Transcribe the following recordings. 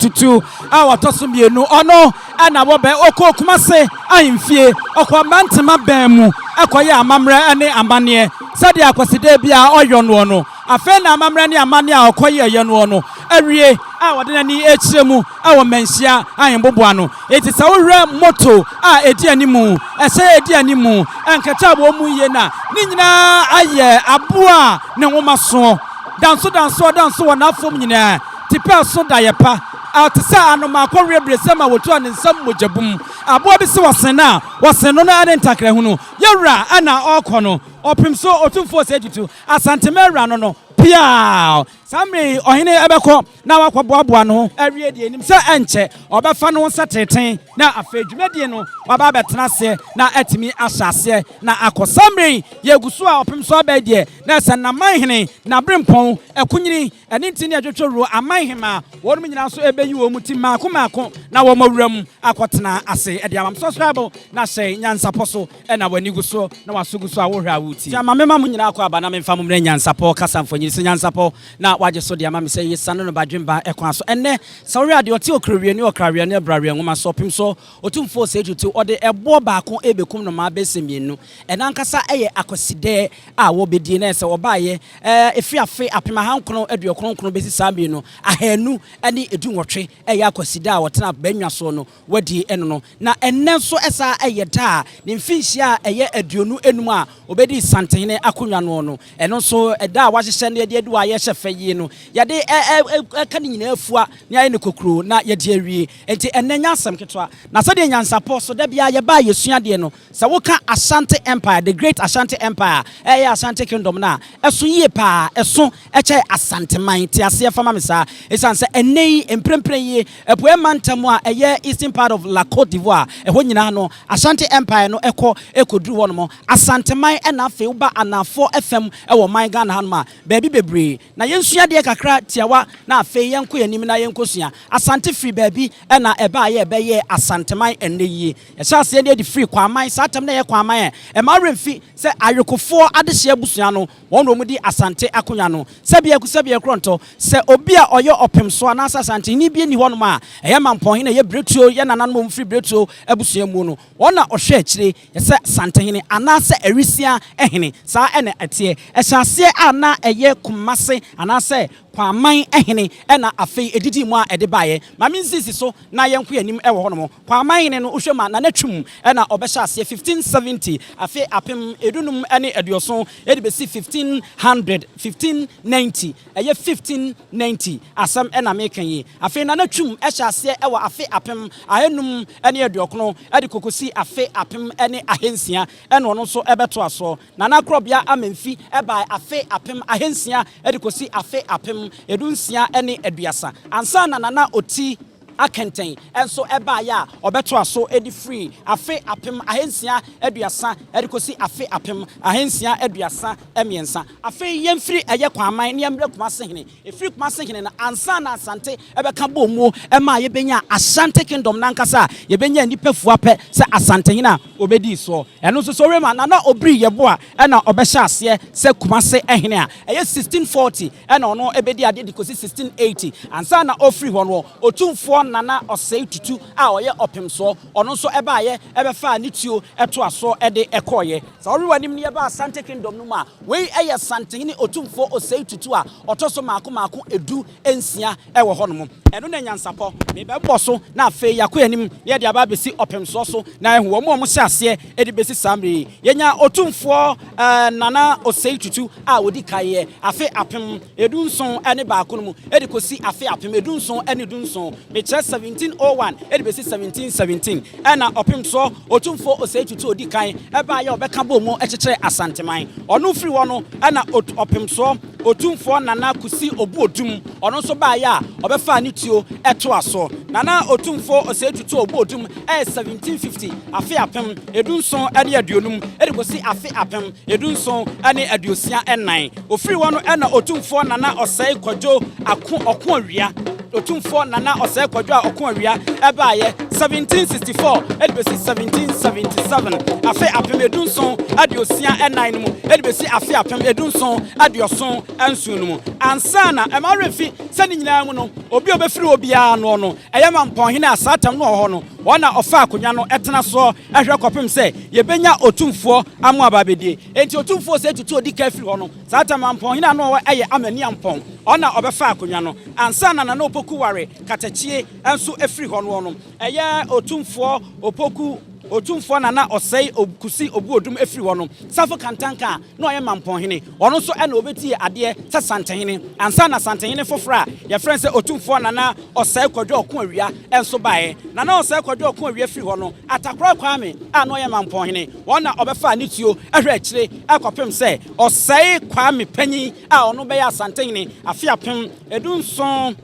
Tutu awa tosumienu ono ana wo be oko kumase ahimfie okwa mantema bemu ekoye amamre ane amane sade akwaside bia oyono no afe na amamre ne amane a okoye yeno no awie a wode nani echiremu awo manhia ahemboboa no eti sa wohwe moto a edi animu ese edi animu enkata bo mu ye na ni nyina aye aboa ne womaso danso wona afom nyina tipa so dayepa Altisa anoma akɔre bresema wotu an nsam mojabum aboa bi se wasena waseno na ade ntakra hunu yewra ana ɔkɔ no ɔpemso Otumfuo Osei Tutu Asantehene no Pia Samri ohine ebeko na wakɔboaboa no awie die nim se enche obefa no nsateten na afadwumadie no waba betena se na atimi asase na akosamri yegusu a opemso abedie na sanamanhene na brempon akunyiri ene ntini adwotworo amanhema wonum nyina so ebeyi wo muti maako na wo mawuram akotena ase ede amam subscribe na hyɛ Nyansapo so na wani guso na wasuguso a wo hwa wuti ya mamema mu nyina akɔ aba na memfa mu Nyansapo kasamfonyiri se Nyansapo na waje so dia ma me say yesano no badwemba ekwan so enne sawre ade oti okrawia ni okrawia ne brawia ngoma so pim so Otumfuo Osei Tutu ode ebo baako ebekum no ma besemienu enankasa eye akoside a wo bedie na se obaye efiafe apema hankono aduokronkron besi samienu ahanu ani edunwotwe eye akoside a wotena banwa so no wadi eno no na enne so esa eye da ne mfinhia eye aduonu enum a obedi Asantehene akonwa no eno so eda a wahyehyɛ ne de aduwa ye hyefe no yade kan nyina afua ne aye ne kokro na yade awie enti ennenya asem ketwa na so de Nyansapo so da bia ye ba yesua de no se woka Asante Empire, the great Asante Empire Asante Kingdom na eso yie pa eso eche Asanteman ti ase fama me sa esan se enei emprempren ye epoe mantam a eye eastern part of La Côte d'Ivoire eho nyina no Asante Empire no ekoduru wo no mo Asanteman na afi uba anafo FM ewo man Ghana hanma baby bebre na yensua de kakra tiawa na afi yenko yanim na yenkosua Asante free baby na eba ye ebeye Asanteman eneye yesa se de free kwaman satam na ye kwaman e ma remfi se ayekofo adehye abusua no wonro mu di Asante akonya no sebia kronto se obi a oyo opemso na Asante ni bi ni hono ma eye mampon na ye bretuo ye nananom free bretuo abusua mu no wona ohwe akire yesa Asantehene ana se erisia ehene sa ene atie ehase ana eye kumase ana se kwaman ehene na afei edidi mu a ede baye mame nsisi so na yenko yanim ewo hono mo kwaman ehene no ohwema na natwum na obehya ase 1570 afei apem edunum ene edioso edi besi 1590 eye 1590 asam na mekan yi afei na natwum ehya ase ewo afei apem ahenum ene ediokno edi kokosi afei apem ene ahensia ene ono so ebeto aso na nakrobia amemfi eba afei apem ahensia edi kosi afei apem edunsia ene eduasa ansa na oti akenten enso eba ya obeto aso edi free afe apem ahensia eduasa edikosi afe apem ahensia eduasa emiensa afe yemfiri eye kwaman ne yemre kumasehene efiri kumasehene na ansa na Asante ebeka bomuo ema ye benya Asante Kingdom nankasa ye benya nipafu ape se Asantehene a obedi so eno so rema na obri yeboa na obehya ase se kumase ehene a eye 1640 na ono ebedi ade dikosi 1680 ansa na ofri hono Otumfuo Nana Osei Tutu a oye opemso ono so eba ye ebefa nituo eto aso ede ekoye sa ori wanim ne eba Asante Kingdom no ma we eye Asantehene Otumfuo Osei Tutu a otoso maako edu ensia ewo hono eno na Nyansapo me bebo so na afi yakoyanim ye de aba besi opemso so na ehu wo mo hyase ede besi samre yenya Otumfuo Nana Osei Tutu a wodi kaye afi apem edunson ene baako no mu ede kosi afi apem edunson ene dunson me akyerɛ 1701 edibesi 1717 ɛna ɔpem so Otumfuo Osei Tutu odi kan ɛba yɛ ɔbɛka bɔ mu ɛkyekyere Asanteman ɔno firi hɔ no ɛna ɔpem so Otumfuo Nana Kusi Obu Odum ɔno nso ba yɛ a ɔbɛfa ne tuo ɛto aso Nana Otumfuo Osei Tutu Obu Odum 1750 afe apem edunson ɛne aduonum edikosi afe apem edunson ɛne aduosia ɛnan ofiri hɔ no ɛna Otumfuo Nana Osei Kwadwo ɔko awia Otumfuo Nana Osei Kwadwo ɔko awia ɛba yɛ 1764 edibesi 1777 afe apem edunson aduosia ɛnan no mu edibesi afe apem edunson aduoson ɛnson no mu ansana ɛmarefi sɛne nyinaa mu no obi obefiri obia no ɛyɛ mampɔhene asatam no hɔ no wɔna ɔfa akonya no ɛtena so ɛhwɛ kɔpem sɛ yebenya Otumfuo amu ababedie enti Otumfuo Osei Tutu odi ka firi hɔ no satam mampɔhene no ɛyɛ amani ampɔn ɔna ɔbɛfa akonya no ansana na opoku ware katachie ɛnso efiri hɔ no ɛyɛ Otumfuo Nana Osei Kusi Obu Odum efiri hɔ no safo kantanka na ɔyɛ mampɔhene ɔno nso ɛna obeti adeɛ sɛ Asantehene ansa na Asantehene fofora yɛ frɛ sɛ Otumfuo Nana Osei Kwadwo ɔko awia ɛnso bae Nana Osei Kwadwo ɔko awia efiri hɔ no atakora kwame a na ɔyɛ mampɔhene wɔn na ɔbɛfa ne tuo ɛhwɛ akyire ɛkɔpem sɛ Osei kwame panyin a ɔno bɛyɛ Asantehene afe apem edunson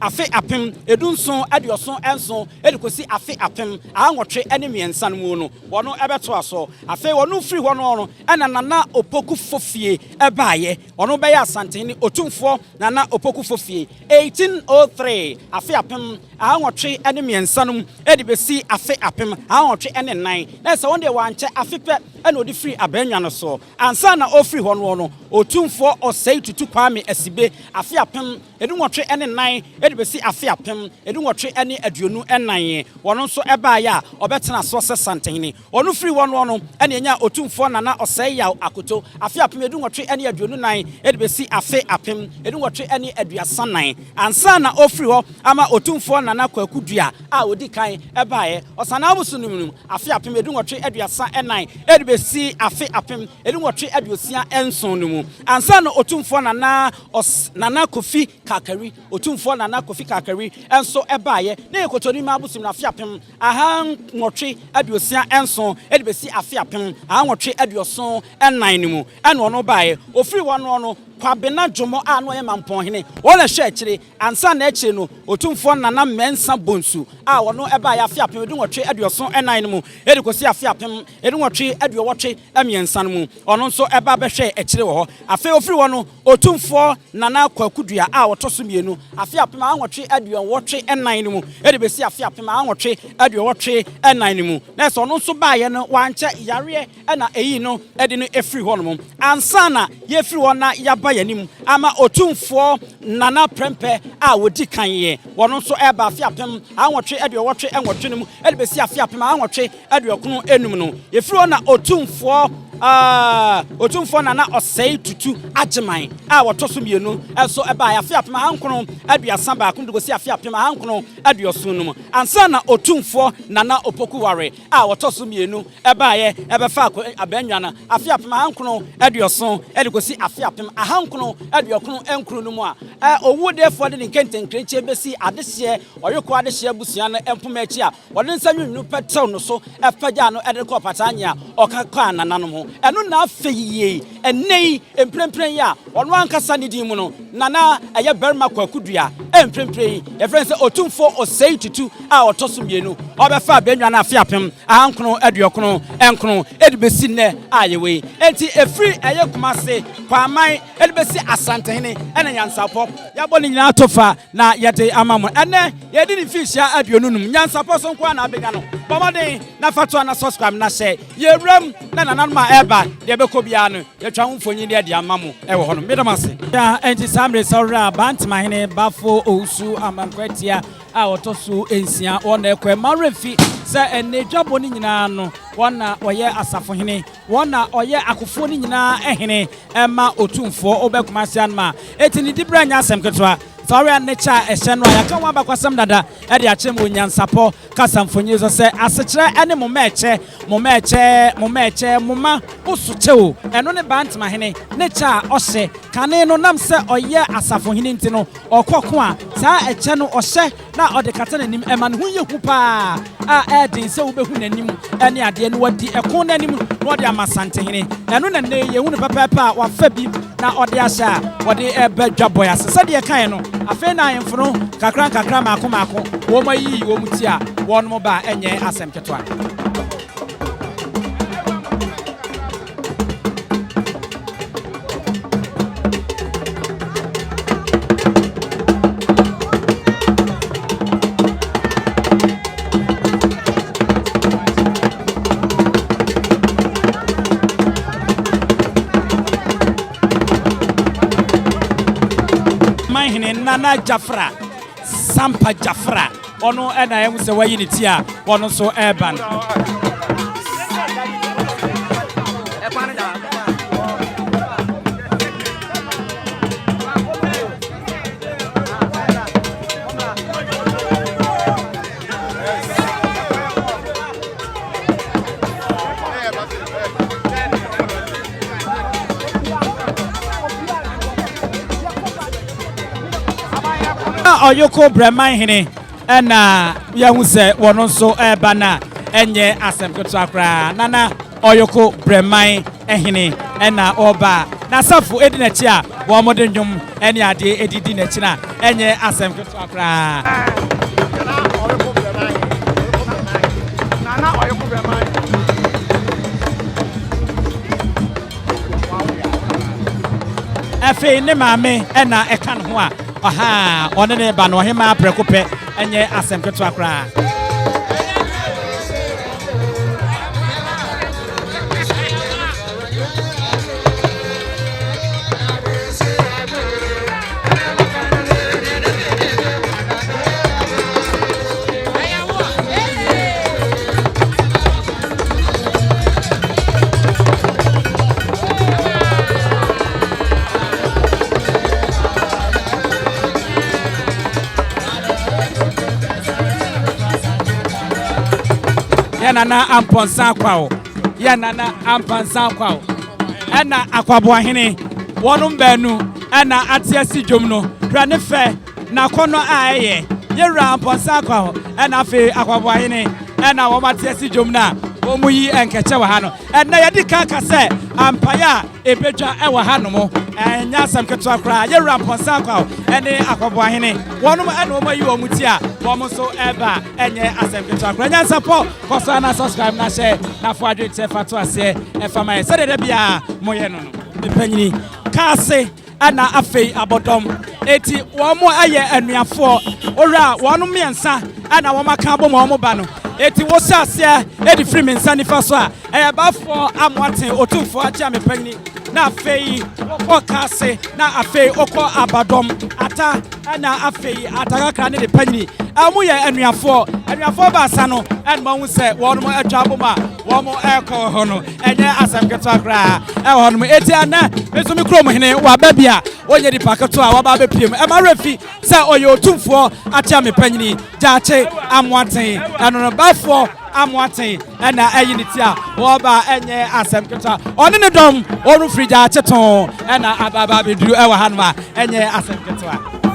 afe apem edunson adioson enson edikosi afe apem anwotwe ene miensa no mu no wono ebeto aso afe wono firi ho no ena Nana Opoku Fofie ebaaye wono beye Asantehene Otumfuo Nana Opoku Fofie 1803 afe apem anwotwe ene miensa no edibesi afe apem anwotwe ene nan na se wonde wanche afe pe ena odi firi abanwa no so ansa na ofiri ho no Otumfuo Osei Tutu kwame asibe afe apem edunwotwe ene nan edibesi afe apem edunwotwe ene aduonu enan wono nso eba ya obetena so se Asantehene wono firi wono no ene nya Otumfuo Nana Osei yaw akoto afe apem edunwotwe ene aduonu nan edibesi afe apem edunwotwe ene aduasa nan ansa na ofiri ho ama Otumfuo Nana Kwakudua a odi kan eba ye osana abusunum afe apem edunwotwe aduasa enan edibesi afe apem edunwotwe aduosia enson no mu ansa na Otumfuo Nana Kofi Kakari Otumfuo Nana Kofi Kakari enso ebaye na ekotoni ma abusum na afe apem ahan nwotwe aduosia enson edibesi afe apem ahan nwotwe aduoson enan no mu ene ono baye ofiri wono no kwabena dwomo a no ye mampɔhene wona hwɛ akyire ansa na akyire no Otumfuo Nana Mensa Bonsu a wono ebaye afe apem edunwotwe aduoson enan no mu edikosi afe apem edunwotwe aduowotwe amiensa no mu ono nso eba bɛhwɛ akyire wo afe ofiri wono Otumfuo Nana Kwakudua a wotoso mienu afe apem anwotwe aduowotwe enan no mu edibesi afe apem anwotwe aduowotwe enan no mu na so ono nso baaye no wanche yare na eyi no ede no efiri ho no mu ansa na ye firi ho na yaba yanim ama Otumfuo Nana Prempe a wodi kan ye wono nso eba afe apem anwotwe aduowotwe enwotwe no mu edibesi afe apem anwotwe aduokono enum no ye firi ho na Otumfuo Nana Osei Tutu Agyeman a wotoso mienu enso eba ya afe apem ankono aduasa ba akono gosi afe apem ankono aduoson no mu ansa na Otumfuo Nana Opoku ware a wotoso mienu eba ye ebefa abanwa na afe apem ankono aduoson edigosi afe apem ahankono aduokono enkro no mu a owudefo de nkentenkreche besi adehye oyeko adehye abusia no empomachi a wode nsanwunu petel no so efagya no edeko patanya okaka Nana no ho eno na afeyiye enei emprempren ya ono ankasa ne din mu no Nana eye berma Kwakudua emprempren ye friend say Otumfuo Osei Tutu a otoso mienu obefa abanwa na afe apem ahankono aduokono enkono edibesi ne ayewe enti efiri eye Kumase kwaman edibesi Asantehene ene Nyansapo yabo ne nyina tofa na yede amamu ene yedi ni fishia aduonunum Nyansapo so nko na abega no bomode na fato na subscribe na share yewram na nananuma eba de bekobia no yetwa mfonyi de amamu ewo hono medamase ya enti samre sawra Bantamahene bafo ousu amankwatia a otoso ensia wona ekwe marefi se enedwabo ni nyina no wona oye Asafohene wona oye akofo ni nyina ehene ema Otumfuo obekumase anma etini dibra nya asem ketwa sorry and nature eshenwa ya kan wa bakwasam dada e de ache mo Nyansapo kasamfonyi so se asechire ene mo meche moma osuchewo eno ne bantma hene nature ohye kane no nam se oye asafohene ntino okoko a saa eche no ohye na ode kata nanim ema no hunye hu pa a edin se wo behu nanim ene ade no wadi ekon nanim no ode amasantehene eno na ne ye hu ne papa wa fa bi na ode ahya ode ebe dwaboy asese de kan no afi na yemfo kakra maako wo mayi wo muti a won mo ba enye asem ketwa Nana Jafra Sampa Jafra ono ena emu se wayi ne tia ono so urban Oyoko Breman hene ena yahu se wono so eba na enye asem keto akra nana Oyoko Breman ehene ena oba na safu edi na chi a wo mode ndwom ene ade edidi na chi na enye asem keto akra nana Oyoko Breman efe ne maame ena eka no ho a aha one ne ba no hema prekope enye asem keto akra Nana amponsa kwao ya nana amponsa kwao ena akwabo ahene wonum banu ena atiasi dwom no hwa ne fe na kono aye yewra amponsa kwao ena fe akwabo ahene ena wo matiasi dwom na omuyi enkeche wa ha no ena yedi kaka se Appiah ebedwa e wa ha no mo enya sam keto akra yewra amponsa kwao ene akwabo ahene wonum ena omuyi omuti a wo so eba enye asem keto akra Nyansapo koso na subscribe na share na fo adwe te fato ase e fama e se de bia moye no no panyini kase ana afei abodom eti wo mo aye anuafo ora wonu miensa ana wo maka abo mo mo ba no eti wo sase edi free mensa nifa so a e bafo amwaten Otumfuo acha me panyini na afei okọ kase na afei okọ abadom ata ana afei atagakra ne de panyini amu ye anuafo ba asano en ma hu se wonu mo atwa aboma wo mo eko ho no enye asem keto akra e ho no eti ana meso mi krom hene wa ba bia onye di paketo a wa ba be piem e ma refi se oye Otumfuo acha me panyini jaache amwaten eno no bafo amwaten ena ayiniti a wo ba enye asem keto oni ne dom onu free jaache ton ena ababa be duru e wa hanma enye asem keto a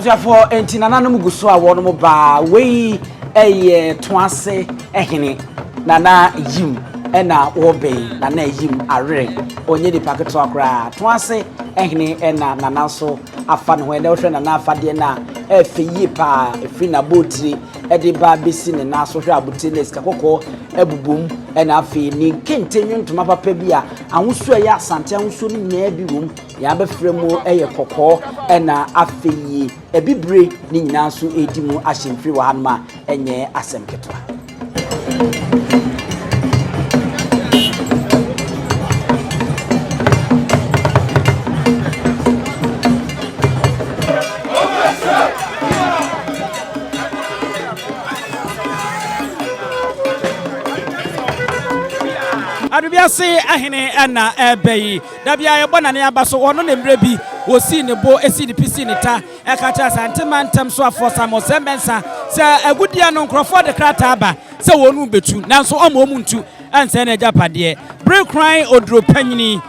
for Entinanum Gusua, one bar, way a twice a hene, Nana Jim, and now obey, Nana Jim, a ring, or near the packet talk, twice a hene, and Nana so a fun when ocean and Fadiana, a Fipa, a Fina Booty, Eddie Babisin, and Naso Butines, Kakoko, Ebu and Afi, Ning continuing to Mapa Pebia, and Usua Santiago soon near the room, Yabe Fremo, a coco, and Afi, a bibre, Ninasu, Edimu, Ashin Friwahama, and ye Asem Ketra. Adubiase ahene na ebeyi dabia ebona ne abaso wono ne mrebi wosi ne bo esi ne pisi ne ta ekacha Asantehene ntem so afo samosembensa se agudia no nkrofo de krata aba se wonu betu nanso omo ntu anse na japade break crying odro panyini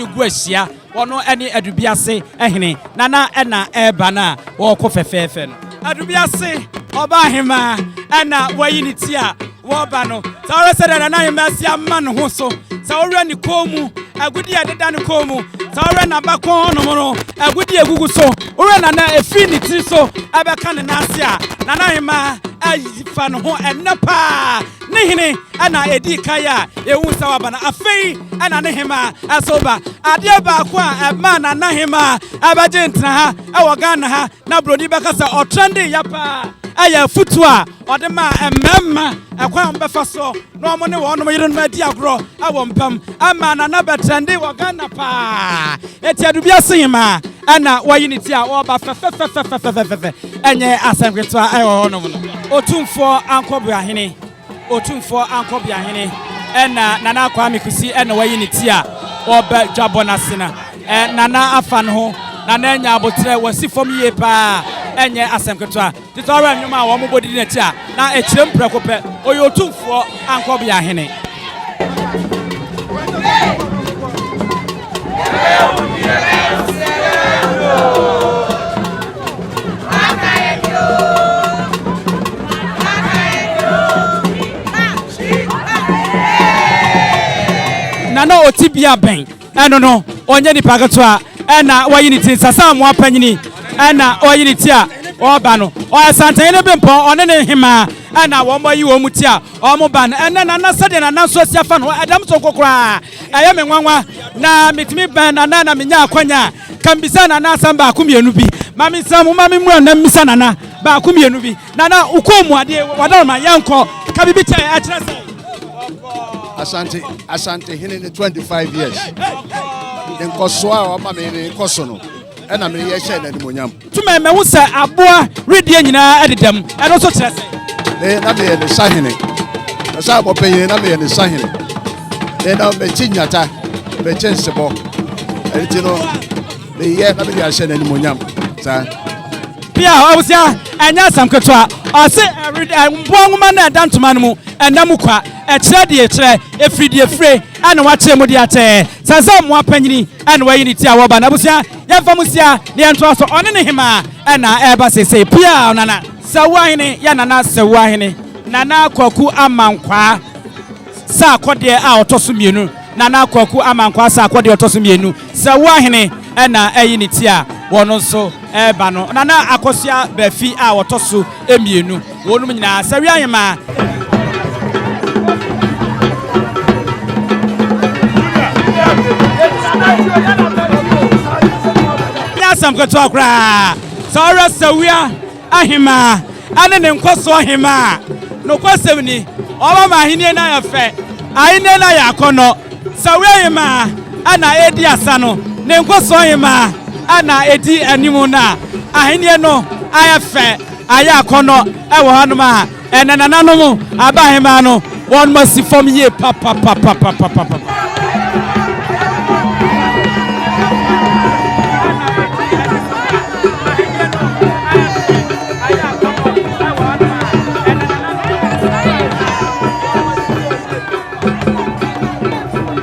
gu ahia wono ene adubiase ahene nana na eba na wo ko fefefe no adubiase oba hema na wayini tia Wabano, Sarah said that I am a man who so Sauran Komu, a good year than Komu, Sauran Abacon, a good year Google so, Urana, a finity so, Abacan and Asia, Nanaima, a fan ho and Napa, Nihine, and I Edikaya, a Wusawabana, a fee, and a Nehima, a soba, a dear Bakwa, a man, and Nahima, Abajentna, our Ganaha, Nabrodi Bacasa or Trendy Yapa. Aya futua odema emema akwa mbefa so no mo ne wono yiro na di agro awompam ama na na betrende wo Ghana pa eti adubiase hima ana wayiniti a wo ba fe enye asemketwa ayo hono no Otumfuo ankobia hene ena nana akwa amikusi ena wayiniti a wo ba dwabona sena nana afan ho nana enya abotre wasi fom ye pa enye asemketwa titora nwuma wo mobodi na tia na echirem prekope oyo Otumfuo ankobia hene nana otibia ben no onye ni paketwa ena wayiniti sasa mo apanyini ena oyiniti a oba no Asantehene bempo one ne hima ena wo moyi wo mutia o mo ban ena na sade na so siafa no adam so kokora eye me nwanwa na mitimi ban na menya akwanya kambisa na asamba akumienu bi mami samu mami mu na misa na ba akumienu bi na ukomu ade wadama yanko kabibi cha achira Asantehene in 25 years. Then Koswa or Mammy Kosono. And I'm here sharing the Munyam. To my Mausa, Appiah, reading at them, and also say, they not be the Sahine. The Sabo pay, and I'm in the Sahine. They don't be Chinyata, be Chensibo. And you know, the year not be sharing the Munyam. Pia, I was here, and Nyansam Katwa. I say, I read one woman and down to Manu, and Namukwa, a trade, a free, and watch him with the ate. Sazam Wapeni, and Wayiniti Awaban. I was here, Yafamusia, the Antroso on hima, and Eba say, Pia, Nana, Sawahine, Yanana, Sawahine, Nana Kwaku Amankwa, Sa Kodia out Tosumienu, Nana Kwaku Amankwa, Sa Kodia Tosumienu, Sawahine, and Ayinitia. One also Ebano Nana Akosia Befi a Watosu Emienu Wonumina Sariama Nyansam Katwa Sara Sawia Ahima Ane Nkoso Ahima no kwasewni Oba mahine na yafe Aine na yakono Sawia Ahima ana edi asano Nkoso Ahima ana edi animuna ahenie no ayafe ayakono ewo hanuma enanananom abahema no one must form ye papa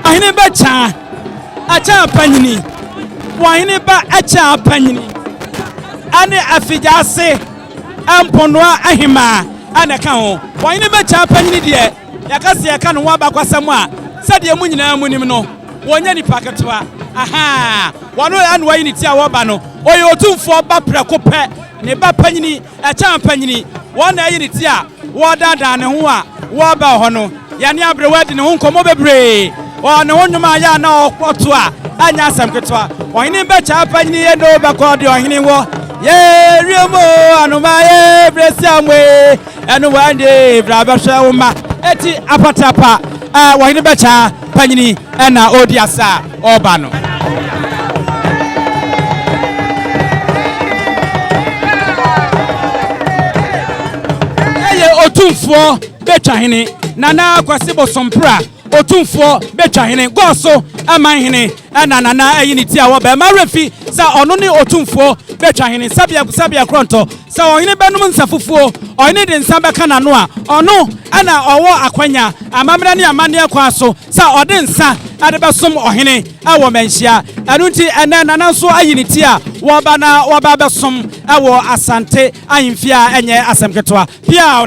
ahine becha acha panyini wahine ba acha panyini ane afijase amponwa ahima ane ka ho wɔn ne bɛkya panyini deɛ yakase yaka no wa bakwasɛm a sɛdeɛ mu nyinaa mu nim no wɔnya nipa ketewa aha wɔno ane wɔyi ne ti a wɔba no ɔyɛ Otumfuo ba prɛko pɛ ne ba panyini ɛkya panyini wɔn na yi ne ti a wɔdaadaa ne ho a wɔba hɔ no yane abrewa de ne ho nkɔmmɔ bebree ne ho nnwuma ya na ɔkɔto a anya asɛm ketewa ɔhene bɛkya panyini yɛ no bɛkɔ de ɔhene wɔ ye riemo anuma ye bresiamwe enu wande brabasha uma eti apatapa wahini becha panyini ena odiasa obano eye Otumfuo becha hini nana kwasibo sompra Otumfuo becha hini goso ama hini ena nana eyini ti awo be ma refi sa ono ni Otumfuo betwa hene sabia kronto sa ohene benum nsafufuo ohene de nsa beka na no a ono ana owo akwanya amamra ne amane akwa so sa ode nsa ade besom ohene awo manhia anu nti ene nana so ayini ti a woba besom awo asante ahemfia enye asemketoa pia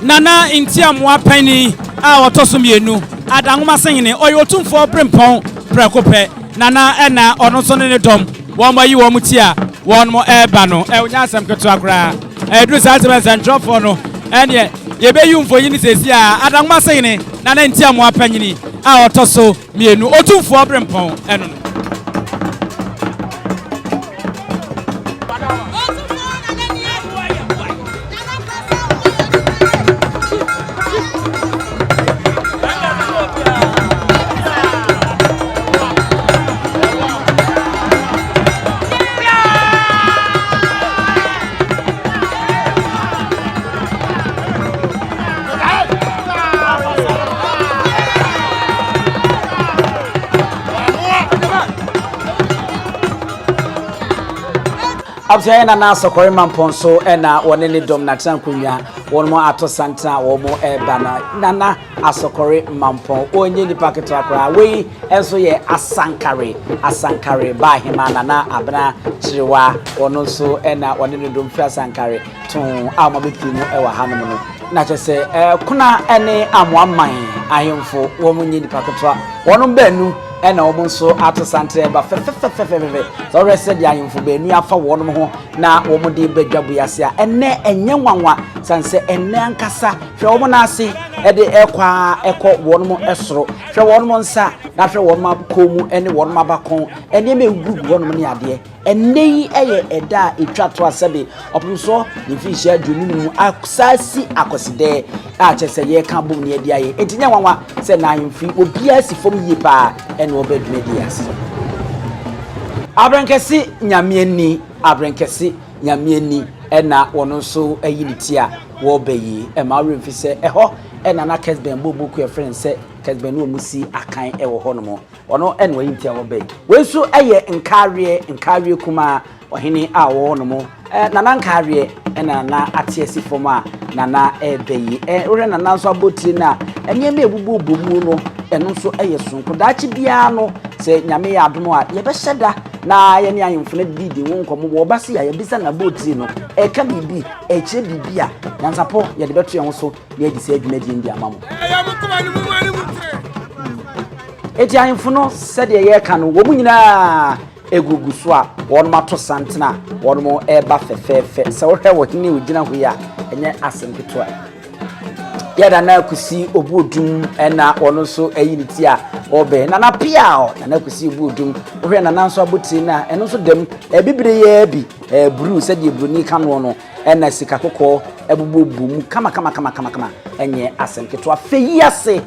nana nti amwa pani a wotosum yenu adanwoma sehene oyo Otumfuo prempon prekope nana ena ono so ne dom wọ́n mọ̀ yí wọ́n mu tí a wọ́n mọ̀ ẹ̀bà no nya asẹm ketewa koraa ẹ̀dúró sáà sẹ́mẹ̀ sẹ̀ ntọ́fọ̀ no ẹ̀nìyẹ yẹ̀bẹ̀ yí mfọyín ní sèṣì a adamma sẹ́yìn ni nana ntí àmọ́ apẹ́nyini a ọ̀tọ̀ so mmienu Otumfuo bere mpọ́n ẹ̀nu no. Appiah na sokori mamponso ena wone ne dom na trankunya wonmo ato santa womo bana nana asokori mampon onye ni paketo akra we enso ye asankare ba hima nana abna chirewa wono so ena wone ne dom fi asankare ton amabetinu ewa hanom no na chese kuna ene amwaman ahemfo womo nyi ni paketo wono banu ena omo nso ato santre ba fefefefefefe so rese dia yimfo be nu afa wonom ho na womo de badwabu yase a enne enye nwanwa sanse enne ankasa hwe womo na ase ede ekọ wonom esoro hwe wonom nsa na hwe wonom akomu ene wonom abakon ene me gugu wonom ne ade enne yi eye eda etwa to asebe opumso ni fihia dwonu mu aksasi akoside a chese ye kan bom ne ade aye entinya nwanwa se na yimfi obia si fom yi pa ene obedumedias abrenkesi nyamieni ena wono so ayiniti a wo bayi e ma remfi se eho ena na kesben bobuku e friend se kesben no musi akan e wo hono ono ena wayinti a wo bayi we so eye nkare kuma ohene a wo hono nana nkare ena na atiesi foma nana bayi ore nana so abotiri na ene me ebubu bomu no eno so eye sonko daachi bia no se nyame ya adomo a ye be hyeda na ye ne ayemfune didi won komo wo base ya ye bisa na botiri no ka bibi che bibi a Nyansapo ye de beto ye ho so na edi se adwuma di ndi amamo eti ayemfuno se de ye ka no wo mu nyina egugu so a won mato santena won mo eba fefefe se wo hwe wo hini ugina ho ya enye asemketo a yada na kusi obudum ena ono so ayiniti a obe na Appiah na kusi obudum ohwe na nanso aboti na eno so dem bibire ye bi buru se de bruni kanu no ena sika kokko ebubobum kama enye asemketo a feyase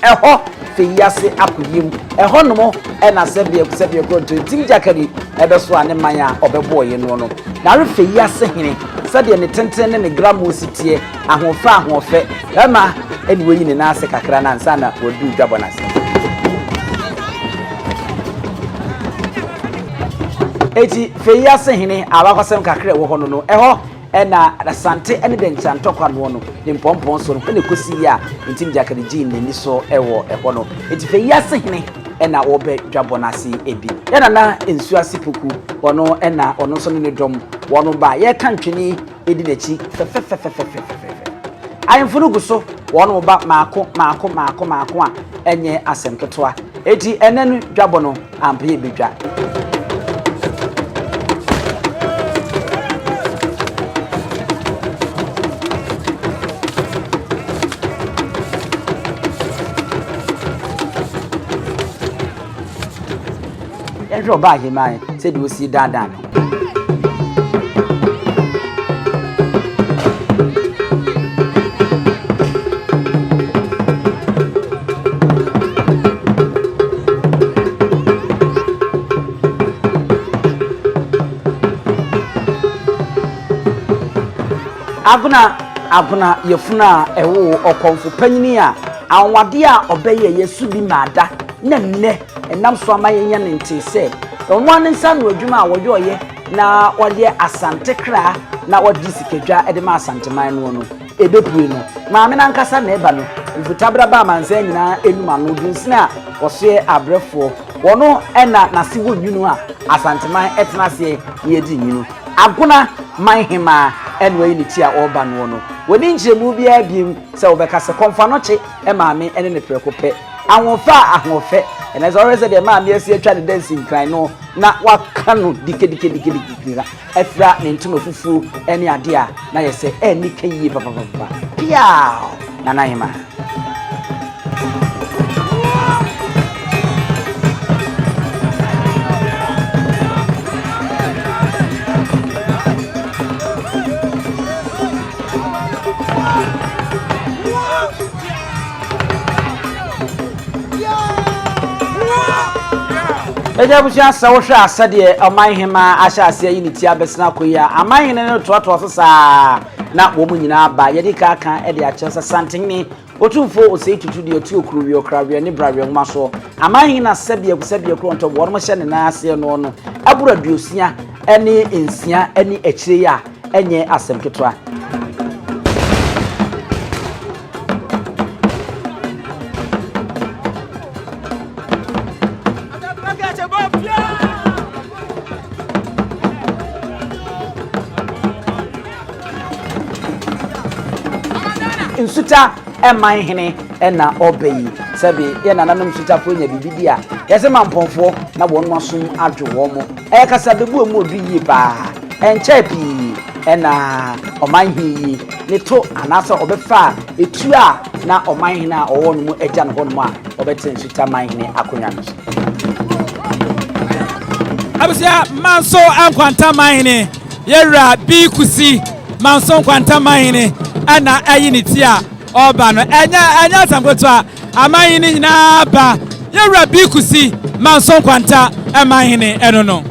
eho feyase akuyim eho no ena sebie ko tinjakari ebeso ane manya obeboye no na re feyase hene sade ne tenten ne gramo sitie ahofe ema eni weyi ne na ase kakra na nsa na wodu dwabonase eti feyase hene abakosem kakra wo hono no eho ena asante ene de nchantokwa no no ne mpompon so no ne kosi ya ntim jakari ji ne ni so ewo no eti feyase hene ena obe dwabonase ebi yana na ensu asipuku wono ena ono so ne dom wono ba ye kantwini edi nachi ayemfunu guso wono ba maako a enye asemketoa eti enenu dwabono ampe ebedwa Edro ba himai said we see dada no Aguna yefuna ewo okonfo panyini a anwade a obeye yesu bi mada na nne enam so amayenya ne nte se onwa ne nsa no adwuma a woye oye na woye asante kra na wodi sikedwa ede ma asante man no no ebepue no maame na nkasa na eba no mfutabra ba manza nyina enuma no dunsina wose abrefo wono ena nase wo nwunu a asante man etena se yedi nwunu aguna man hima enwe ni ti a oba no no woni njemu bia biem se obeka se konfa no che e maame ene ne prekope ahonfa ahonfe and as always the man yes you try to dancing cry no na waka no dike efra ne ntuma fufu ene ade a na ye se eni kayi papa pia na naima Eja busia sawo hwe asade aman hema ahya ase unity abesna koya aman hene no toato so saa na wo mu nyina ba yedi ka kan e de ache Asantehene Otumfuo Osei Tutu de otu okuru wi okrawia ne brawia ngma so aman hene asabia kro nto wo no hye ne na ase no no abura duosia ene ensia ene akire ya enye asemketoa Insuta eman hene ena obeyi sabi ye nananum suta fo nya bibidia yese mamponfo na wonu asum adwo mo kasa bebu mu odu yi ba enche pi ena oman hi ne to anasa obefa etu a na oman hene a owo no mu agya no hono a obeten suta man hene akonya no abusia manso ankwanta man hene yewra bi kusi manso ankwanta man hene ana ayinitia oba no enya samkoto a amahini nyina ba yewra bi kusi manso kwanta amahini eno no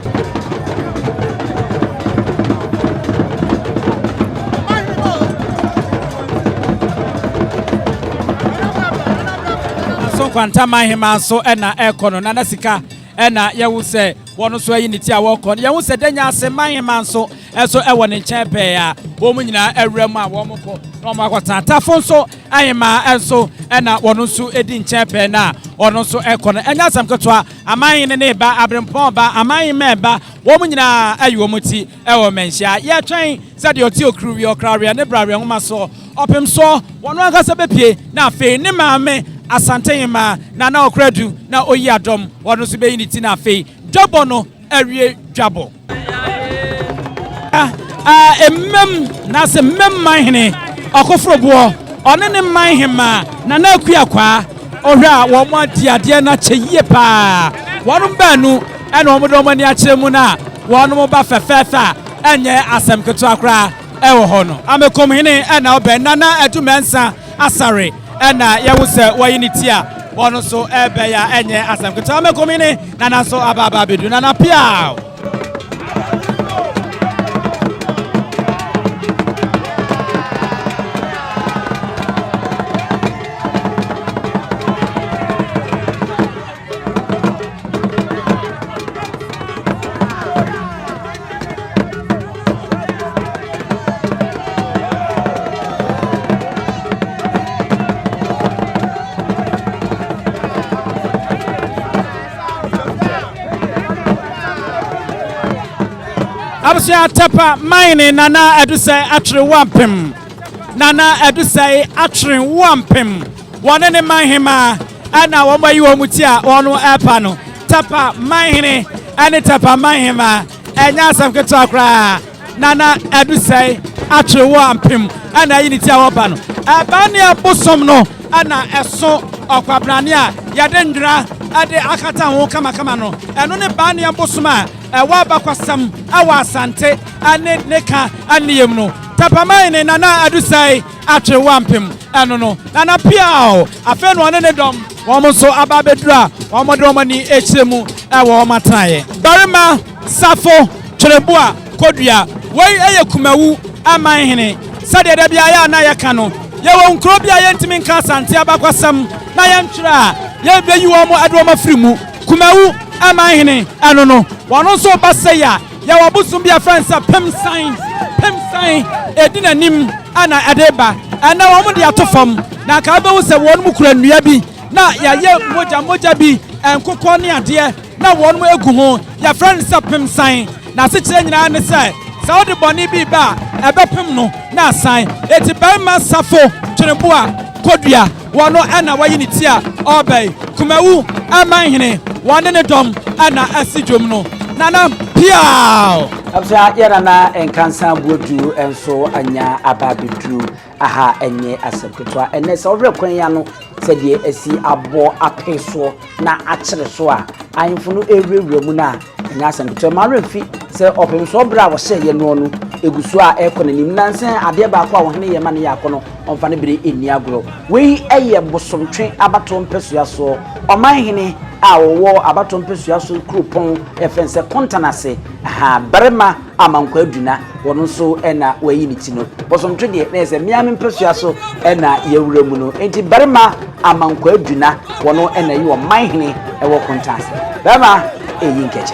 manso kwanta amahini manso ena ekono na nasika ena yewu se wono so ayinitia woko yewu se denya ase mahini manso eso ewo ne nchepe ya wo mu nyina awram a wo moko no makwata tafo so ayema enso ena wono so edi nchepe na ono so ekono enya samketo a aman ne ba abrempon ba aman meba wo mu nyina ayo muti ewo menhia ye twen se de oti okru wi okrawia ne brawia ngoma so opem so wono akasa bepie na afi ne maame Asantehene na okradu na oyi adom wono so be unity na afi dwabo no awie dwabo emem na se mem man hene okofrobo one ne man hema na akua kwa ohwe a wo mo ade na cheyie pa wono banu ene wo do mani akire mu na wono mo ba fefefa enye asemketo akra ewo ho no amekom hene ena obe nana adumensa asare ena yewu se woyiniti a wono so ebe ya enye asemketo amekom hene nana so ababa bedu nana Appiah Abusia tapa mine nana edusai atre wampem. Nana edusai atre wampem. One ne mahema ana woma yi womutia wono epa no. Tapa mine ane tapa mahema. Enya asam keto akra. Nana edusai atre wampem ana yinitia wopa no. Abani abosom no ana eso okwabrane a yade ndra ade akata ho kama no. Eno ne bani abosom a ewa bakwasam awa asante ane neka aniyem no. Tapamai ne nana adusai atre wampem eno no. Nana Appiah afen no ne dom womo so ababedura womo de womo ni echiremu ewo omataye. Barima safo twereboa kodua wei eye kumawu amanhene sade da bia ya na yeka no yewo nkro bia yentimi nka asante abakwasam na yentwira ye beyi womo ade womo firimu kumawu amanhene eno no wono so basaya ya wabusum bia friends pem sign edinanim ana adeba ana womo de atofam na ka be wo se wono mukura nnua bi na ya ye moja bi enkokọ ne ade na wono egu ho ya friends pem sign na se kire nyina ne se saudi boni bi ba ebepem no na sign eti barima safo twereboa kodua wono ana wayini tia obey kumawu amanhene wono ne dom ana asijom no nana Appiah absa yara na enkansa bodu enso anya ababedru aha enye asepetwa ene se odre kwan ya no se de asi abo apeso na akere so a ayimfo no ewrewre mu na enya asepetwa maremfi se opemso bra wo se ye no no egusu a ekonanim nanse ade ba kwa wo hene ye ma ne yakono omfa ne bere eni agro wei eye bosomtwe abato mpesua so omanhene a wo abato mpesua so krupon efense kontanase aha barema amankwa aduna wono so ena wayi ni tino bosomtwe de na ese miame mpesua so ena yewura mu no enti barema amankwa aduna wono ena yi wo manhene ewo kontanase barema eyi nkeche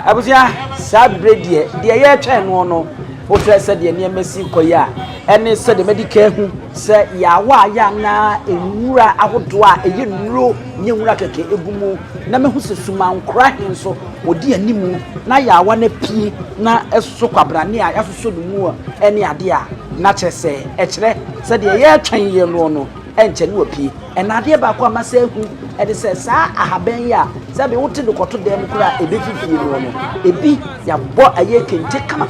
abusia sabredi de ye twen no o tre se de ne mesi koya ene se de medical hu se ya wa ya na enwura ahodo a eye nuro nyenwura keke egumu na mehu se suma nkra henso odi animu na ya wa na pie na eso kwabrane a yasoso dumu ene ade a na chese ekire se de ye twen ye no enche ne opi enade ba kwa masa hu ede se sa ahaban ya se be wote de koto dem kura ebefifie no ebi ya bo aye kente kama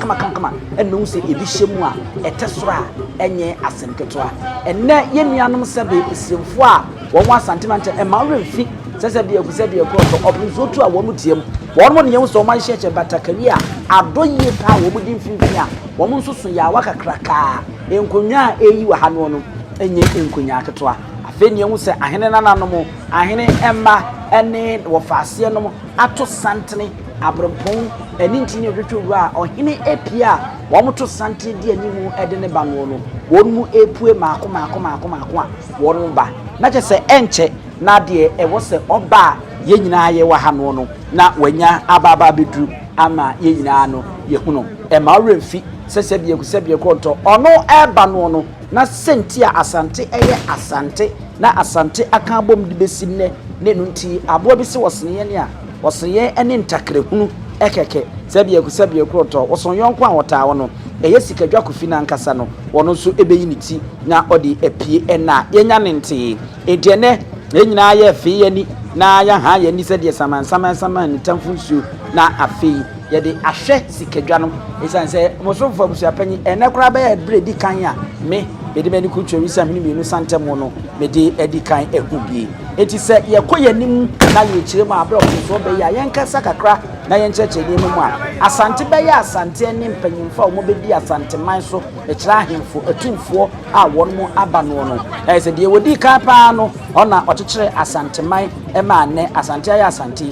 enne hu se ebi hyemu a etesoro a enye asemketoa enne ye nuanom se be esimfo a won asantiment e ma remfi se be ekusa be ekoro obunzotu a won mutiem won ne yem so man hyeche batakari a adoye pa wo mudi mfimfini a won nsoso ya wakakraka enkonwa eyi wa hano no enye enkonya aketoa afeni ehu se ahene nananom ahene emma ene wofase nom ato santene abrompon eni ntini odwetwu a ohene Appiah womoto santene di animu ede ne ba no no wonmu epue maako a wonu ba na che se enche na de ewo se oba ye nyina ye wa hano no na wanya ababa bedru ama ye nyina no ye hunu e ma remfi sese bie ku se bie konto ono eba no no na senti a asante eye asante na asante aka bom de besinne ne no nti abo bi se wosene ne a woseye ene ntakrehunu ekeke se bie konto woson yonko a wota wo no eye sikadwa kofi na nkasa no wono so ebeyi ni ti na odi epie ena yenya ne nti ediene enyina ye fe yani na ya ha yani se de saman ni tamfunsu na afei yede ahwe sikadwa no esan se mosofo abusu apanyi ene kora ba ya bredi kan a me bedi mani kutwori sa hini mienu santemo no mede edi kan ehubie eti se ye koyanim na ye kire ma abro so be ya yenkasa kakra na yencheche ni mu a asante be ya asante ne mpanyimfa o mo bedi asante man so e kire ahemfo Otumfuo a won mo aba no no e se de wodi kan pa no ona okekere asante man ema ne asante aye asante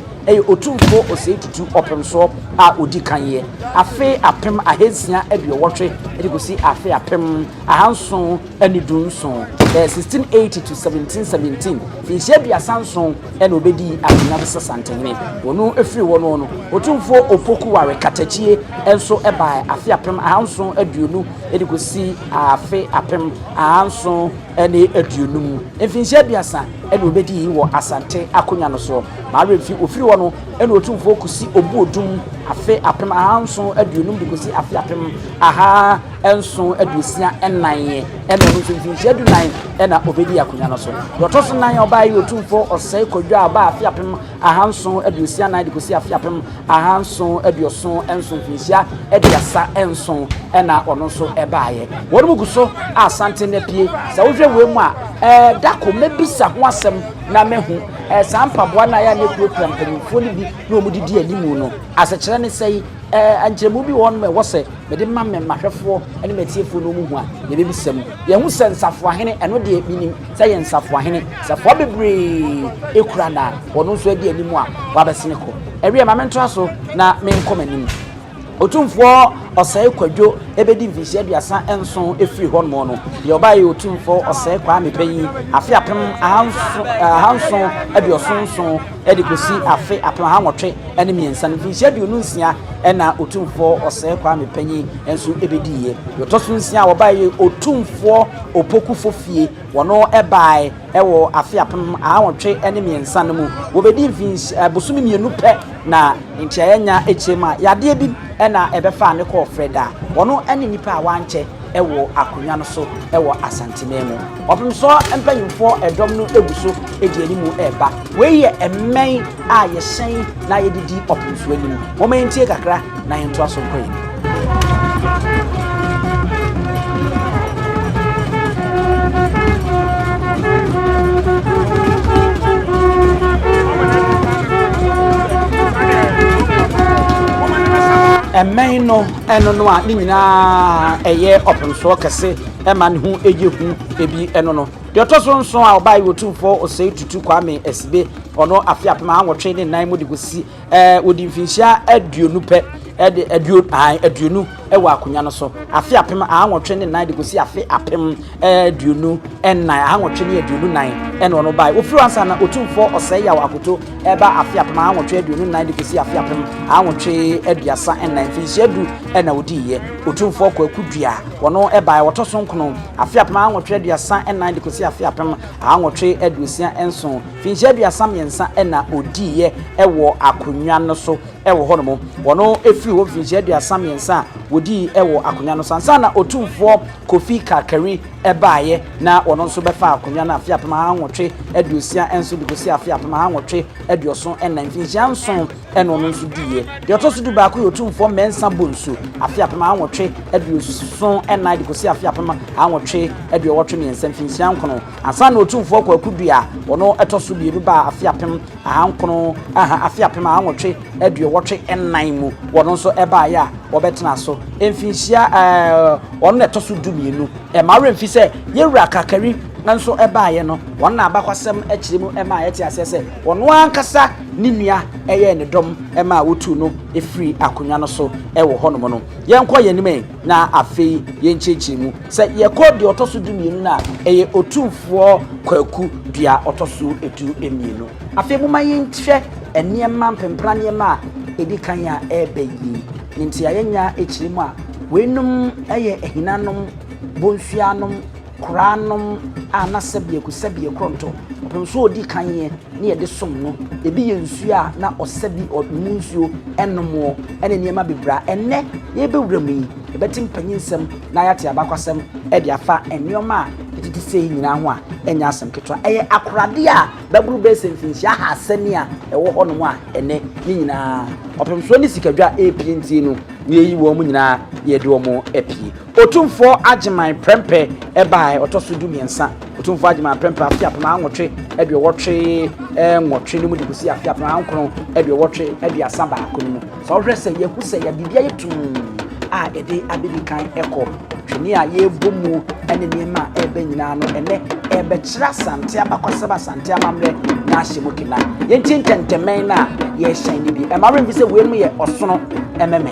Otumfuo Osei Tutu opemso a odi kanye afe apem ahesia aduowotwe edikosi afe apem ahanson anidunson 1680 to 1717 finhia biasanson ena obedi akuna Asantehene wonu efiri wono no Otumfuo opoku ware katachie enso eba afe apem ahanson aduonu edikosi afe apem ahanson ene aduonum finhia biasa ena obedi wo Asante akonya no so mare fi ofiri wono ena Otumfuo kusi obu odum afe apem ahanson aduonum dikosi afe apem aha enso aduosia enan ena no finhia du nan ena obedi akonya no so yotoso nan oba yi Otumfuo Osei kodwa aba afe apem ahanson aduosia nan dikosi afe apem ahanson aduoson enso finhia ediasa enso ena ono so ebaaye wonu guso Asantehene pie sa wohwe wemu a dako mebisa ho asem na mehu sampa boa na ya ne program panimfo ni bi na omudidi animu no asechire ne sei anjemu bi won me wose mede mamme mahwefo ene metiefo no mu hu a ye bebisam ye hu sensafo ahene eno de minim se ye nsafo ahene safo bebre ekura na wono so adi animu a wabesene ko ewie ma mentro so na menkomanim Otumfuo Osei kwadwo ebedi mfisi aduasa enson efiri hɔ no no ye oba ye Otumfuo Osei kwa mepanyi afi apem ahanson aduosonson edikosi afi apem ahanwotwe ene miensa mfisi aduonu nsia ena Otumfuo Osei kwa mepanyi enso ebedi ye yotoso nsia oba ye Otumfuo opoku fofie wono ebae ewo afi apem ahanwotwe ene miensa no mu wobedi mfisi bosumi mienu pɛ na ntiayenya echema yade bi ena ebefa ne ko Freda wono ene nipa wanche ewo akonya no so ewo Asantehene mu opemso empanyimfo edom no eguso edi animu eba weye emmen a ye hyen na ye didi opemso animu momentie kakra na yento aso koyi emmen no eno no a ni nyina eye opemso kese ema ne hu eje hu ebi eno no de otoso nso a obai Otumfuo Osei Tutu kwame esibe ono afi apema anwotwe ne nan mu de gosi odi mfinhia aduonu pe aduonu ewa akonya no so afi apem anwotwe ne nan de gosi afi apem aduonu enan anwotwe ne aduonu nan eno ono bai ofiri ansa na Otumfuo Osei ya wakoto eba afi apem anwotwe aduonu nan de gosi afi apem anwotwe aduasa enan mfinhia du ena odiye Otumfuo kwakudua wono eba wotoso nkono afi apem anwotwe aduasa enan de gosi afi apem anwotwe aduosia enso mfinhia aduasa miensa ena odiye ewo akonya no so ewo hono wono efiri wo mfinhia aduasa miensa wodi ewo akonya no sansa na Otumfuo Kofi Kakari ebaaye na wono nso befa akonya na afi apem anwotwe aduosia enso de gosi afi apem anwotwe aduoson ena mfinhia nson ena ono nso diye de otoso du ba ko Otumfuo mensa bonsu afi apem anwotwe aduoson ena de gosi afi apem anwotwe aduowotwe miensa mfinhia nkono ansa na Otumfuo kwakudua wono etoso bi ba afi apem ahankono afi apem anwotwe aduowotwe enan mu wono nso ebaaye a wobetena so mfinhia wono etoso du mienu mare mfise yewura Kakari nanso ebaaye no won na abakwasem akiremu ema yeti asese wono ankasa ninua eye ne dom ema wotu no efiri akonya no so ewo hono no yenkọ yanime na afei yenchechiremu se yekọ de otoso du mienu na eye Otumfuo kwaku dua otoso etu emienu afei buma yentwe eniema mpempra niema edikan ya ebeyi ntia yenya ekiremu a wenum eye ehinanom bonsuanom koranom anasebie kusebie kronto opemso odi kanye ne ye de som no ebi yensu a na osebi omunsuo ennomo ene niema bebra enne ye bewuram yi ebetim panyinsem na yate abakwasem e de afa enioma etiti sei nyina ho a enya asem ketwa eye akorade a baburu besen finhia ha asani a ewo hono a ene ni nyina opemso ni sikadwa epinti no yeyi wo mu nyina ye de wo mu epie Otumfuo Ajiman Prempe ebae otoso du miensa Otumfuo Ajiman Prempe afi apem anwotwe aduowotwe nwotwe no mu de gosi afi apem ankono aduowotwe aduasa ba akono so hwese ye huse ya bibia yetum a ede abedi kan eko twene a ye bomu ene niema ebe nyina no ene ebechira Asante abakwasaba Asante amamre na ahyemokina yenti ntentemen na ye hyan ni bi e mare mbi se we no ye osono ememe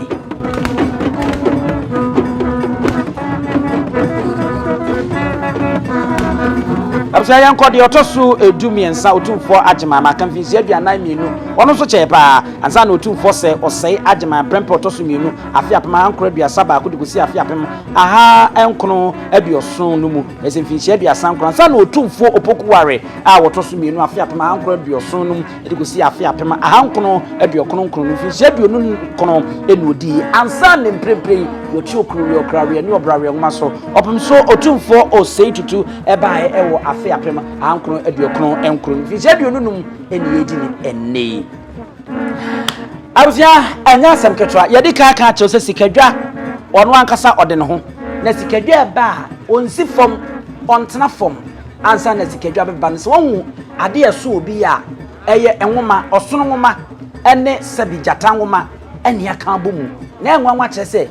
Absa yanko de otoso edumiensa Otumfuo agema makamfinsi aduanan mienu ono so chepa ansa na Otumfuo se Osei agema prempe otoso mienu afi apema ankoro aduasa ba akudikusi afi apema aha enkono aduoson no mu esemfinsi aduasa ankoro ansa na Otumfuo opokuware a wotoso mienu afi apema ankoro aduoson no mu edikusi afi apema aha enkono aduokono nkono no finsi aduonu nkono enodi ansa na mprempre yoti okuru yokrawe ni obrawe ngoma so opemso Otumfuo Osei Tutu ebae ewo afi apema ankoro aduokono enkoro finsi aduonu num eni yedini enne Abuzia anya asem ketwa yedi ka chose sikadwa ono ankasa ode ne ho na sikadwa ba onsi fom ontena fom ansa na sikadwa beba ne so won ade eso obi a eye enwoma osono nwoma ene sabijata nwoma ene aka bomu na enwanwa kire se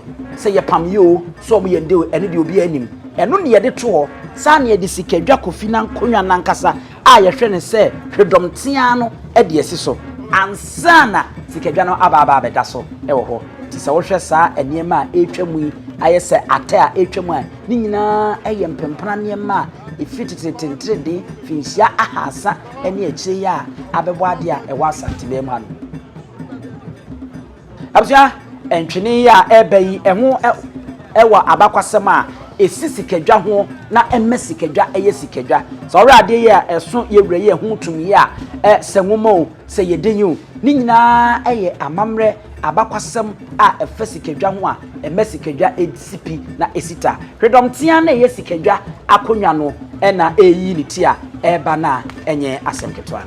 ye pam yo so mo ye ndew ene de obi anim eno ne yede to ho sa ne yede sikadwa kofi na nkonwa na ankasa a ye hwe ne se hwedom tia no ede esi so ansana sikadwa no aba abeda so ewo ho ti se wo hwe saa eniema etwamu ayese ata etwamu a ni nyina eye mpempana niema efitititintide finsia ahasa ene akire ya abebo ade a ewo Asante be mu ano abusua entwene ya ebayi eho ewa abakwasem a esi sikadwa ho na emme sikadwa eye sikadwa so ora ade ye eso yewure ye ho tumi ya senwoma o se yedenyu ni nyina eye amamre abakwasem a efe sikadwa ho a emme sikadwa edisipi na esita hwedom tia na eye sikadwa akonwa no na eyi ni tia eba na enye asem ketwa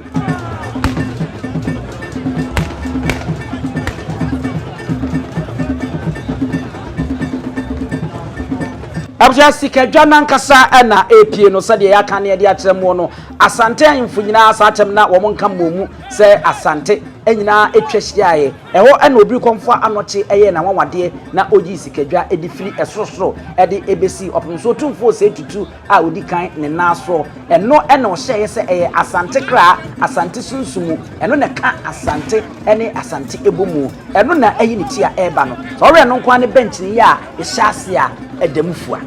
Abja sikadwa nankasa na Appiah no sade ya kan ne de akyeremo no Asante ahemfo nyina asatem na wo monka momu se Asante enyina etwahyiaye eho na obi komfo anoche eye na wanwade na oji sikadwa edifiri esosoro ede ebesi opemso Otumfuo Osei Tutu a odi kan ne naso eno na o hyeye se eye Asante kra Asante sunsumu eno na ka Asante ene Asante ebomu eno na ayi ne tia eba no so ore no nkwa ne bench ne ya ehyase a edamufua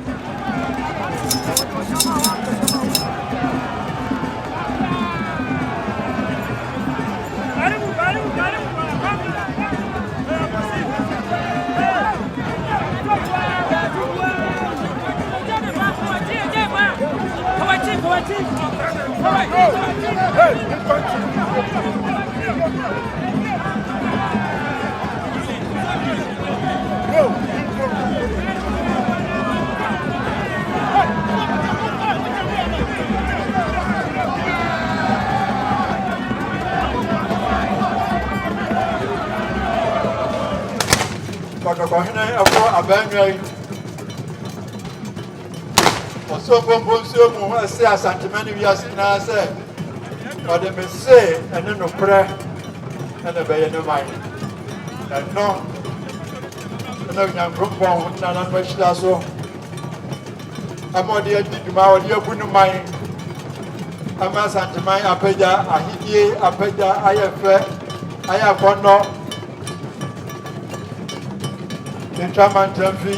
Hene afọ abanwai oso bombonso mu ase Asantehene wiase na se ode me se ene no pre ene be ye no mai no ene nyankopon na na kwashida so amode adiduma ode abunu mai ama Asantehene Appiah ahidie Appiah ayefe ayakono Chairman Tramfi,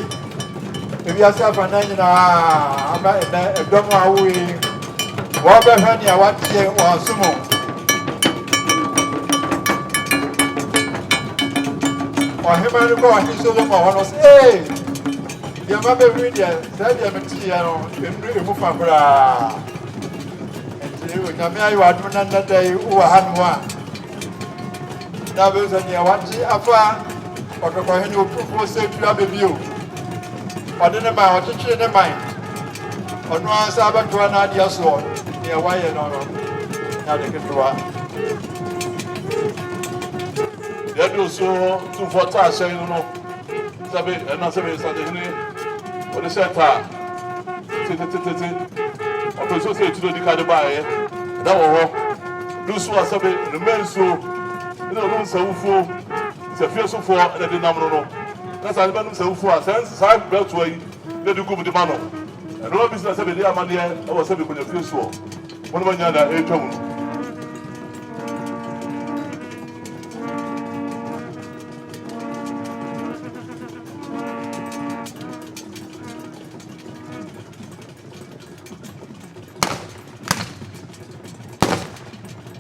if you are suffering now, I don't know we what honey, I want to say, or sumo. Or him and go, and he's so long, hey, your mother read there, said the material, and move from bra. And you are doing another day, who are hand one. That was a near one, after. Otumfuo Otumfuo Osei Tutu abebio odene ma ochichi ne man onu ansa abatwa na ade aso ne waye no na de ketwa yedo so Otumfuo ta asen no sabe na sabe Asantehene ode seta tete Otumfuo Osei Tutu di kade bae da wo ho du so asabe no menso ina no nsawufo se fie so for na de namro no na sa ba no nsawufo a sense sa bra to yi na de gubu de ma no And all business every day, I'm on the end. I was having a few so. One of my other 8 tones.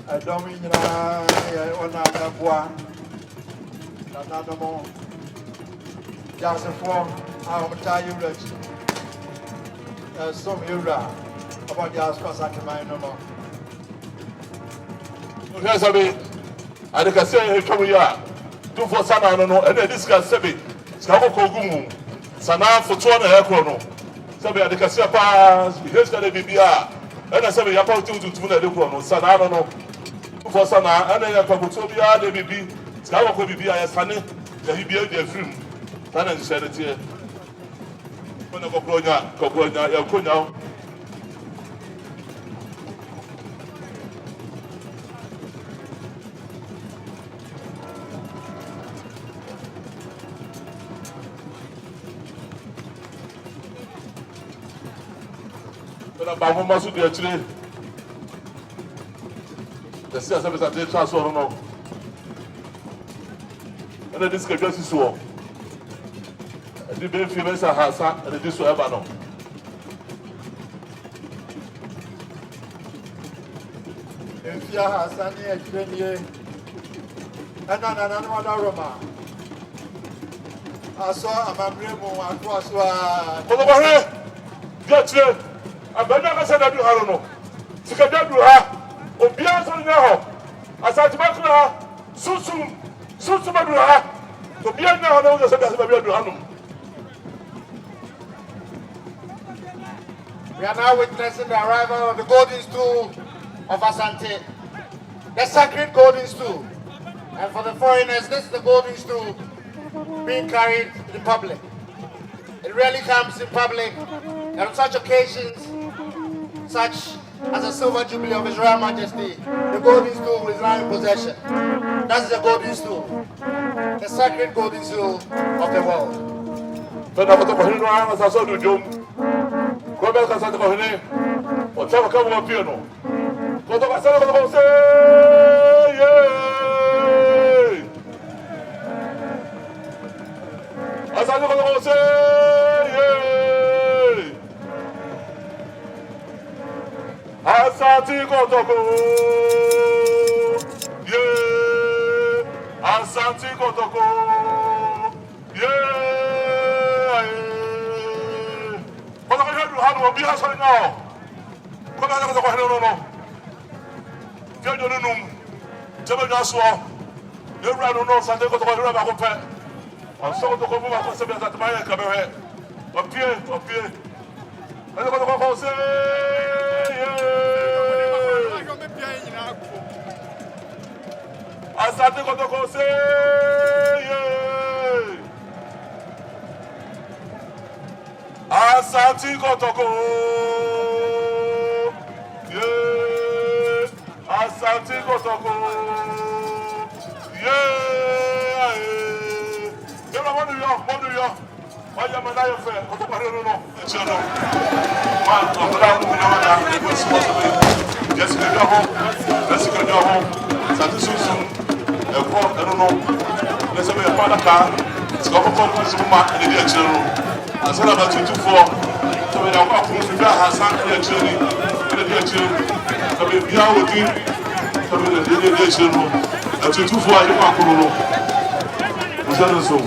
I don't mean another one. Another more. Just a form. I'll tell you rich. Some era about the house pass at my no more. Yes, I mean, I can say, come here. 2 for Sana, no, and then this guy said, Scabo Kogumu, Sana for 2 and a chrono. Sabi, I can say, pass, here's the BBR. And I said, you're about to do the chrono. Sana, I don't know. 2 for Sana, and then I can put Tobia, the BB, Scabo BBR, Sunny, the BBR, the film. Sana said it here. When I go, you're good now. But must be actually the service at the transfer or no. And then this can just so. The baby females are Hassan and this will ever know. If you have Sunny at 20 years, and another Roma. I saw a Mamremo across. Get here. I'm not saying that you have no. You can do her. Obias on now. Asantehene, Susu Madura. To be now, no, the Sabbath. We are now witnessing the arrival of the golden stool of Asante, the sacred golden stool. And for the foreigners, this is the golden stool being carried in public. It rarely comes in public, and on such occasions, such as a silver jubilee of His Royal Majesty, the golden stool is now in possession. That is the golden stool, the sacred golden stool of the world. Asante Kotoko, yeah. Asante Kotoko, yeah. What are you doing? How do you answer now? Come on, no. Get your room. Tell me that's all. You run on Asante Kotoko, you run up on I'm so to come over to Sabbath at my cabaret. Appiah. I'm going to go say, Asante Kotoko say, Asante Kotoko, Asante Kotoko, What do you? Why am I not fair? I don't know. Just go home. Let's go home. Satisfaction. I don't know. Let's have a car. It's got a consumer and the children. I said about Tutu. So when I walk from the house, I'm here children. The children. I will be out with you. I will be the children. The Tutu for you. Was that so?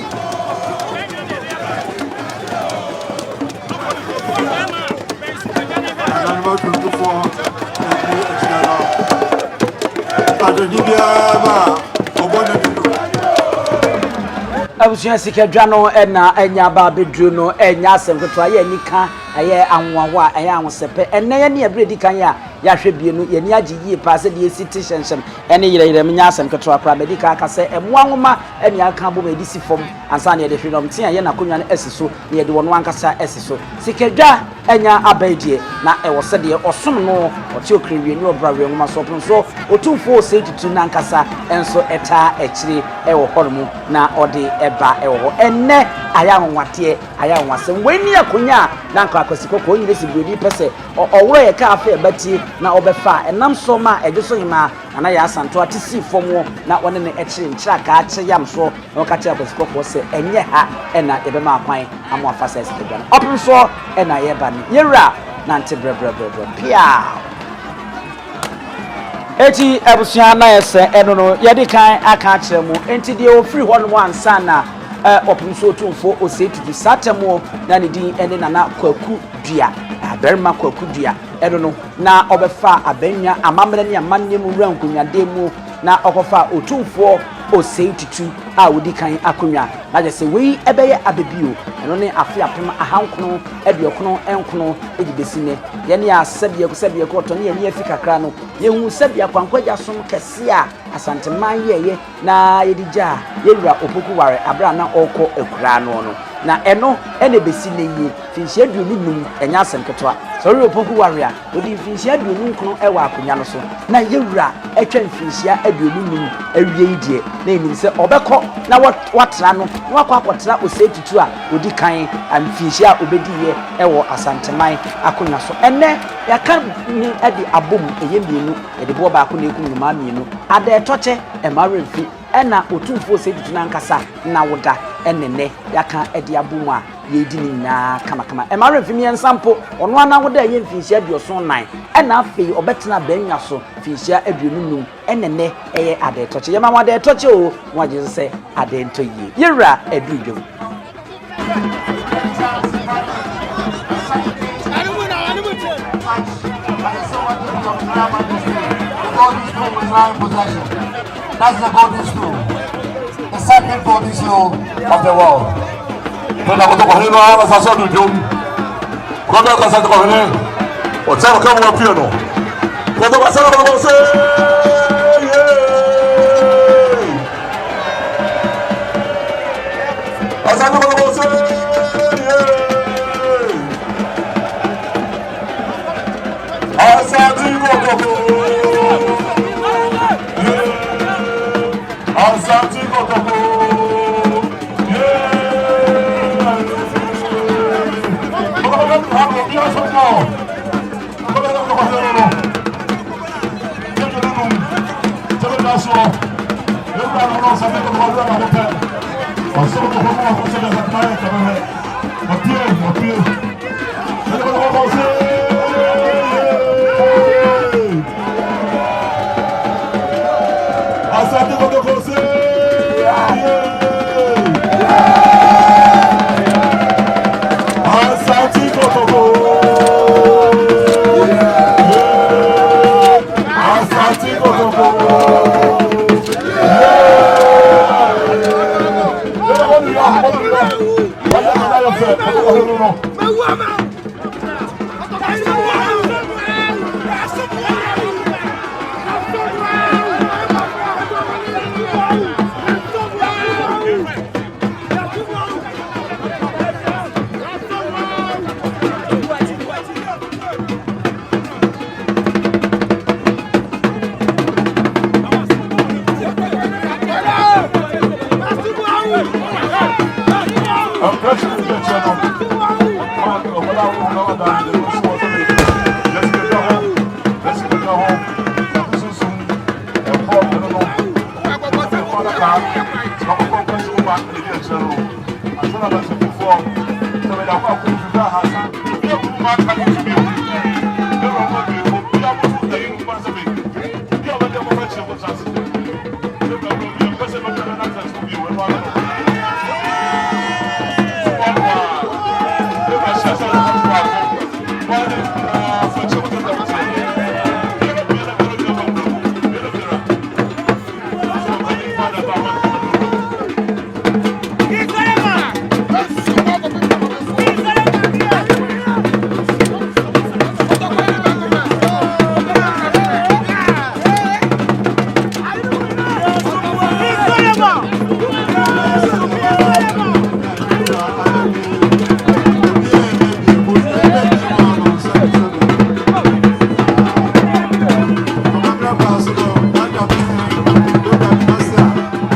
Abusua sikadwa no na enya ba bedru no enya asem keto aye nika aye anwawa aye anwosepe enne ye ne abredi kan ya hwe bie no ye ni agi yie pa se de city shensham ene yire menya asem keto apra medika aka se emwa nwoma ene aka bo medi si fom ansa ne de hwe no mtia ye na konwa no asiso ne ye de wono ankasa asiso sikadwa enya abadie na ewo se de osom no ote okrewie ni obrawe nwoma so pon so Otumfuo Osei Tutu na ankasa enso eta echiri ewo hormu na ode eba ewo enne aya nwate aya nwasem weni akonya na nka akosiko ko nyire sibodi pese owro ye ka afa ebati na obefa enam so ma egeso hima na ya asanto atisi fomo na wone ne ekire nkira ka akye yam so na ka kye akosiko ko se enye ha ena ebema akwan amu afa sa sikegwan opim so ena ye ba ni yera na nte brebre pia eti abusua na yese eno no yedi kan aka akire mu enti de ofiri ho no ansa na Otumfuo Otumfuo Osei Tutu satemo na ne din ene nana kwaku dua aberma kwaku dua eno no na obefa abanya amamre ne amanne mu wura nkonwade mu na okofa Otumfuo Osei Tutu a wodi kan akonwa na je se wei ebeye abebio eno ne afi apem ahankono eduokono enkono edibesine ye ne asebie ko to ne ye afi kakra no ye hu sebie kwankwaja som kese a asanteman yeye na yedija yewura opoku ware abra na oko ekura no na eno ene besi ne yi finhia duonu num enya asemketwa sori opoku ware a odi finhia duonu nkono ewa akonya no so na yewura etwa finhia aduonu num awie yidie na enim se obekọ na watra no wakọ akotra Osei Tutu a odi kan amfinhia obediye ewo asanteman akonya so ene yaka ni edi abom eyemienu edi bo ba akọ na ekum numa mienu ade toche emaremfi ena Otumfuo Osei Tutu na nkasa na woda enene yaka edi abom a yedi ni na kama emaremfi mi ensampo ono ana woda ye mfinhia bioso 9 ena afei obetena banya so finhia aduonum enene eye ade toche yema wade toche o waje se ade ntoyi yera edudwom That's the golden stool, the second golden stool of the world. Tena kutoka hino hapa sasa ndio. Kwa nini sasa tuko hino? Otaka kama wapiano. Kutoka sana kwa Osei. Asante kwa Osei. Asante kwa Asante kotoko. Asante kotoko.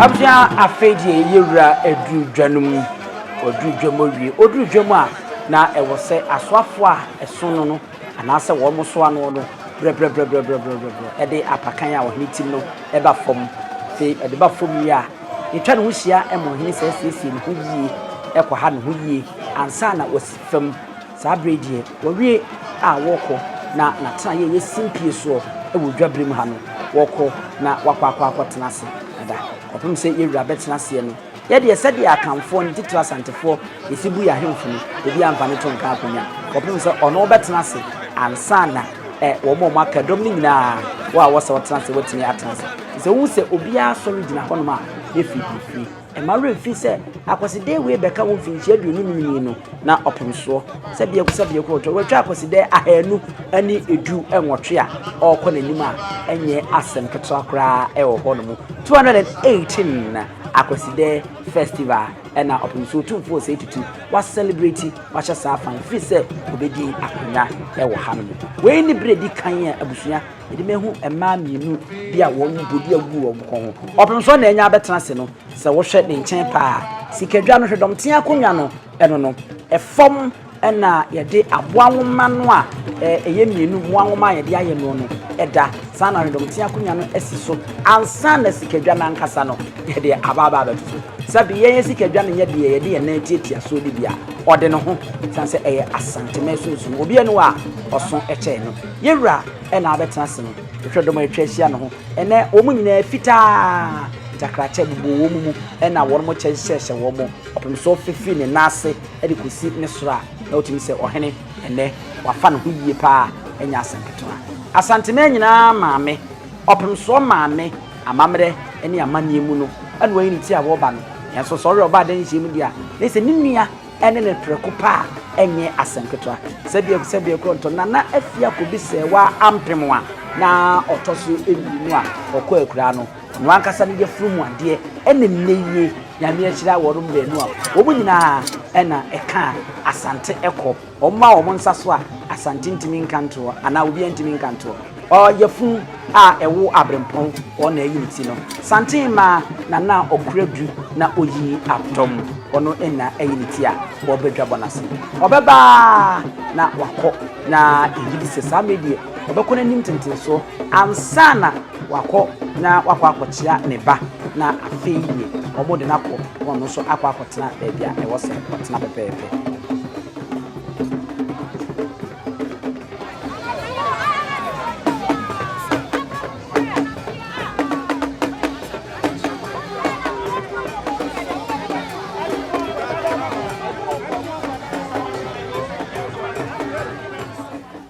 Abia afedie yewura edu dwanum odru dwamo wie odru dwamo a na ewo se asoafo a esono no anase wo mo so ano no bre e de apakan a wo hini tim no e ba fom se e de ba fom wi a etwa no hia e mo hini se siesie ne ho yie e kwa ha ne ho yie ansa na wasifam sa bredie wo wie a woko na tena ye simpie so e wo dwabrem ha no woko na wakwa tenase ada opem se ye wura betenase no ye de se de akamfo ne titira Asantefo esibu ya hemfu no obi amfane to nka akonya opem se ono betenase ansa na wo mo makadom ni nyina wa wo se wotenase wotini atenase se wo se obi asori gina hono ma ye fi Emmanuel fi se akwaside we beka wo finchi aduonu ni no na opemso se bia ku to watwa akwaside ahanu ani edu enwotwe a okọ nanim a enye asem keto akra e wo hono mu 218 akwaside festival na opemso Otumfuo Osei Tutu wa celebrate wa cha sa fan fi se obedi akonya e wo hanu we ni bredi kan a abusua edi mehu ema mienu bia wo mbodi agu wo kon opemso na enya betenase no se wo hwe ne nchen pa sikadwa no hwedom tia akonya no eno no efom na yede aboa nwoma no a eye mienu moa nwoma yede aye no no eda sana hwedom tia akonya no esiso ansa na sikadwa na nkasa no yede ababa abetuso sabi yen sikadwa no yede yede na tietia so de bia ode no ho sanse eye asanteme sunsun obi enu a oso eche no yewura na abetenase no hwedom atwa hia no ho ene omu nyina fita takrache bubu wo mu na wo mo kyehyehyɛ wo mo opemso fifi ne nase e de kosi ne sora na otimi sɛ ɔhene ene wafa no huyie pa enya asanketona asanteme nyina maame opemso maame amamre ene amanie mu no ene wani ti a wo ba no yenso sɔre ɔba dan hye mu dia ne sɛ ninnua ene ne preko pa enye asanketona sɛbia kronto na afia ko bi sɛ wa ampemwa na otoso enu a ɔkɔ akura no no ankasa ne gefuru ade ene nneye nyame akyira wo rom benu a wo nyina ena eka asante ekọ omma wo nsa so a asante ntimi nkanto ana obi ntimi nkanto o yefu a ewo abrempon o na eyi nti no sante ma na okuradu na oyi atom ono ena eyi nti a wo bedwa bonase obeba na wakọ na eyi se samedie obekọ na nim tentenso ansana wakọ na wakọ akọchia ne ba na afeyi omo de nakọ ono so akọ akọtena bebia e wo se akọtena pepepe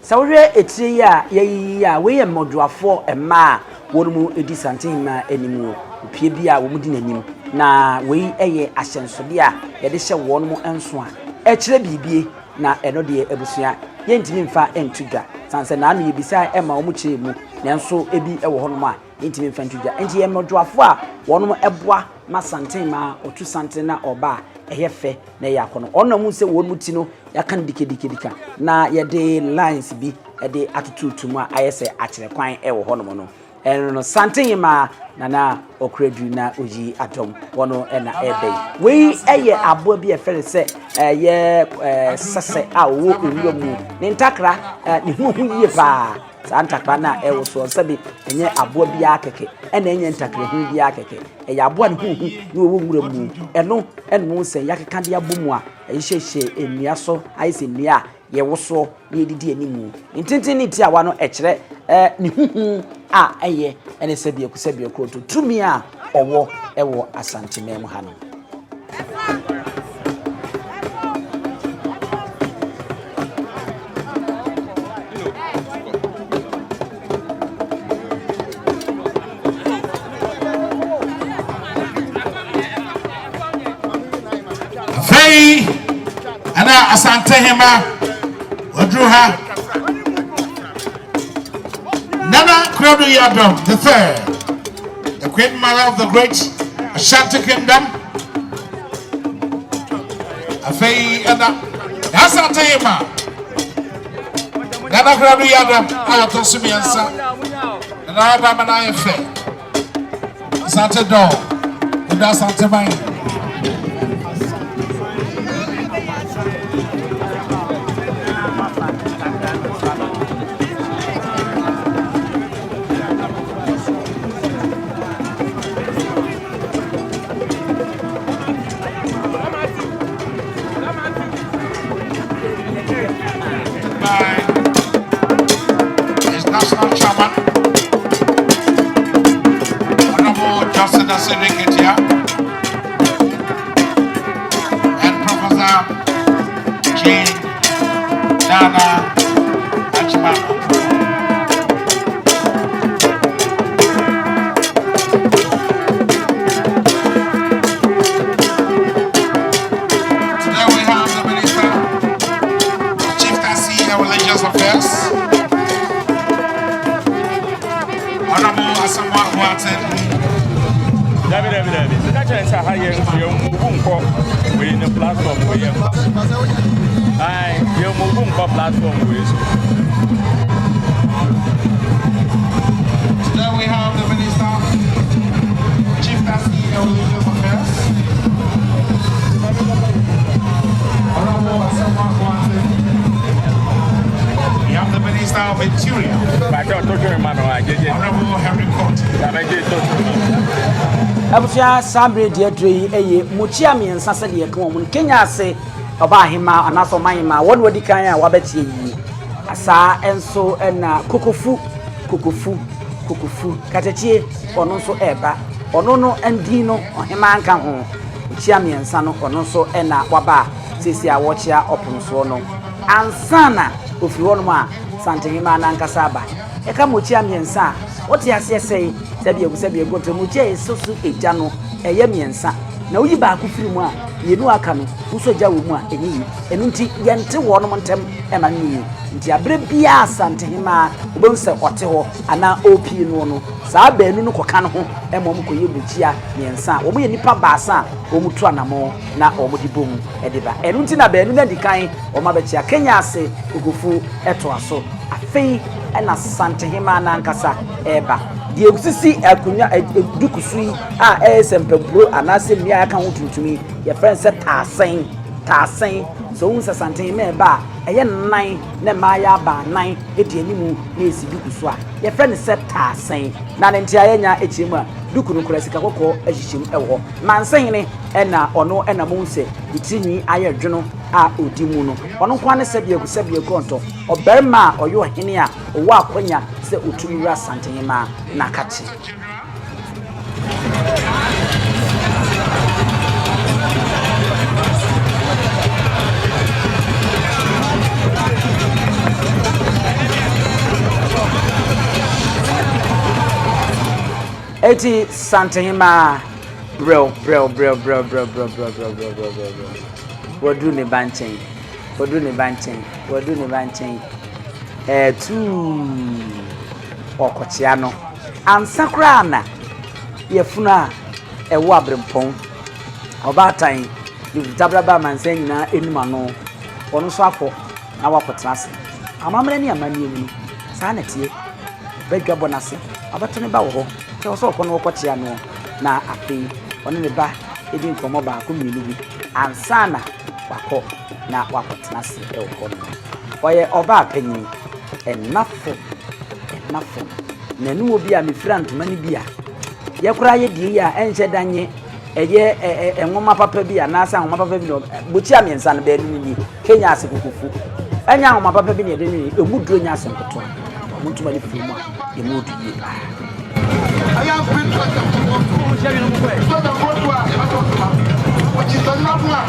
sawre etire ya yeyi we ye moduafo ema wonumu edi santehene animu opie bia wo mudi nanim na we eye ahyensode a ye de hye wonumu enso a ekire bibie na eno de abusua ye ntimi mfa entuga sanse na anu ye bisa ema wo mu kire mu nenso ebi ewo honumu a ye ntimi mfa entuga enti ye moduafo a wonumu eboa ma santehene otu santehene na oba eyefe na yakono onamu se wonumu ti no yakan dika na ye de lines bi e de atututu mu a ayese akire kwan ewo honumu no eno santehene na okredu na oji atom wono na ebe we eye abo bi efere se ye sese a wo ewuamu ne ntakra ne hu yie pa santakra na ewo so sabi enye abo bi akeke ena enye ntakra hu bi akeke eye abo ne hu na owo nwuramu eno se yakeka de abomu a ehyehye enua so ayese nua ye woso ye didi animu intintini ti awa no ekire ne hu a eye ene sabia kroto tumi a owo ewo asanteme mu ha no Fei ana Asantehene Odruha Nana Krodo Yadom the third, the great mother of the great Ashanti Kingdom. Afei ana Asantehene Nana Krodo Yadom ayato sumiansa na ba mana efe Asante do Asante man Ambassador Seneketia and Professor Jane Nana Achimano. Today we have the Minister of Chieftaincy and Religious Affairs, Honorable Asamoah Watson. David. That's why I say you we in the platform we have. You move platform we. Today we have the Minister, Chieftaincy and Religious Affairs, Honorable Asamoah Watson. We have the Minister of Interior, Honorable Henry Court. Abufia Sambre de Dre eye muchia miensa se de kan mu Kenya ase oba ahema anaso manhema won wadi kan a wabetie yi asa enso na kokofu katachie ono nso eba ono no andin no ohema anka ho muchia miensa no ono nso na waba sisi a wochia opunso no ansana ofiri wono ma Asantehene na nkasa ba eka muchia miensa wote ase sei sebi goto muchia esosu eja no eye miensa na uyi ba akufiri mu a yenu aka no uso ja wo mu a enyi enu nti yente wo no ntem ema nyi nti abre bia Asantehene obonse ote ho ana opi no saa baanu no koka no ho emom koye muchia miensa wo ye nipa baasa wo mutu anamo na wo mudi bom ediba enu nti na baanu na dikan wo mabechia Kenya ase ogofu eto aso afei ena Asantehene na nkasa eba die usisi akunya dukusui a esempempro anase mia aka ho tuntumi ye friend se tasen so unsa Asantehene ba eye nan na maya ba nan edi animu na esi dukusu a ye friend se tasen na ntia yenya echimu a dukunu kura sika kokko ahihyem ewo Mansehene ena ono ena monse itinwi aye dwono a odimu no ono kwa ne sebie konto oberma oyo hene a owo akonya se otumi Asantehene na kachi eti Asantehene bro wadu ne banchen tu okochia no ansakra na yefuna ewo abrempon obatan yitabraba mansen na enuma no ono so afọ na wakotrase amamre ne amani emu sa na tie badwa bonase abatone ba wo ho te so kono okochia no na afi ono ne ba edi nkomo ba ko milu bi ansana wako na wakotrase ewo kono oye oba panyi enafo nanu obi a mefira ntoma ni bia ye kura ye die ya enche danye eye enwoma papa bi anasa enwoma papa bi no bochi amiensa no be ni Kenya ase kokofu enya enwoma papa bi ne de ni emuduro nya ase nkoto ntoma ni fimu a ye mudu ye I am been to the which is the number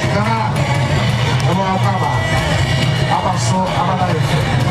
Ghana, Abba, Abba, so Abba,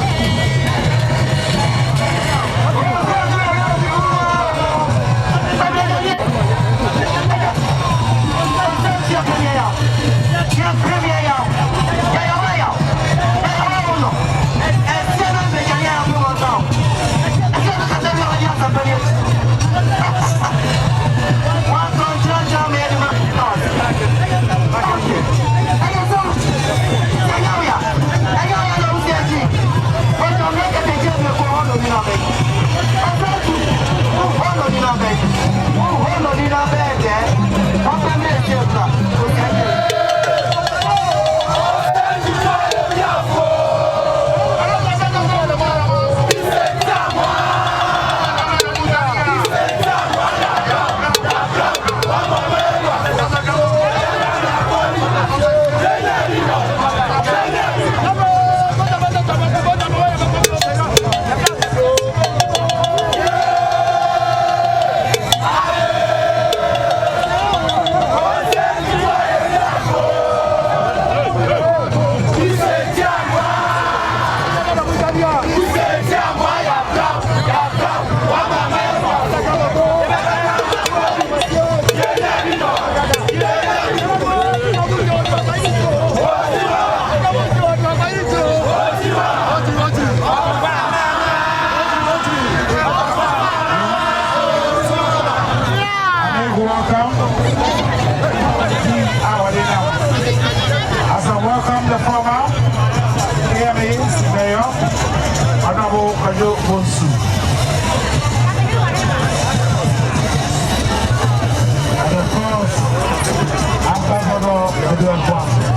Honorable Kajo Bonsu. And of course, Ambassador Edward Wang.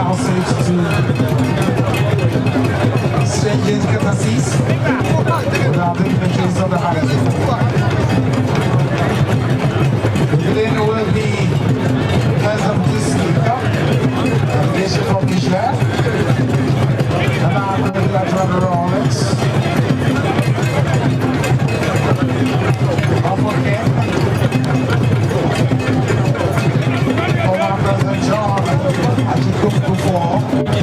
Osei to exchange courtesies without dignitaries of the high school. The winner will be because of this speaker, the Bishop of Israel, and I'm going to let Brother Rollins. President John Otumfuo.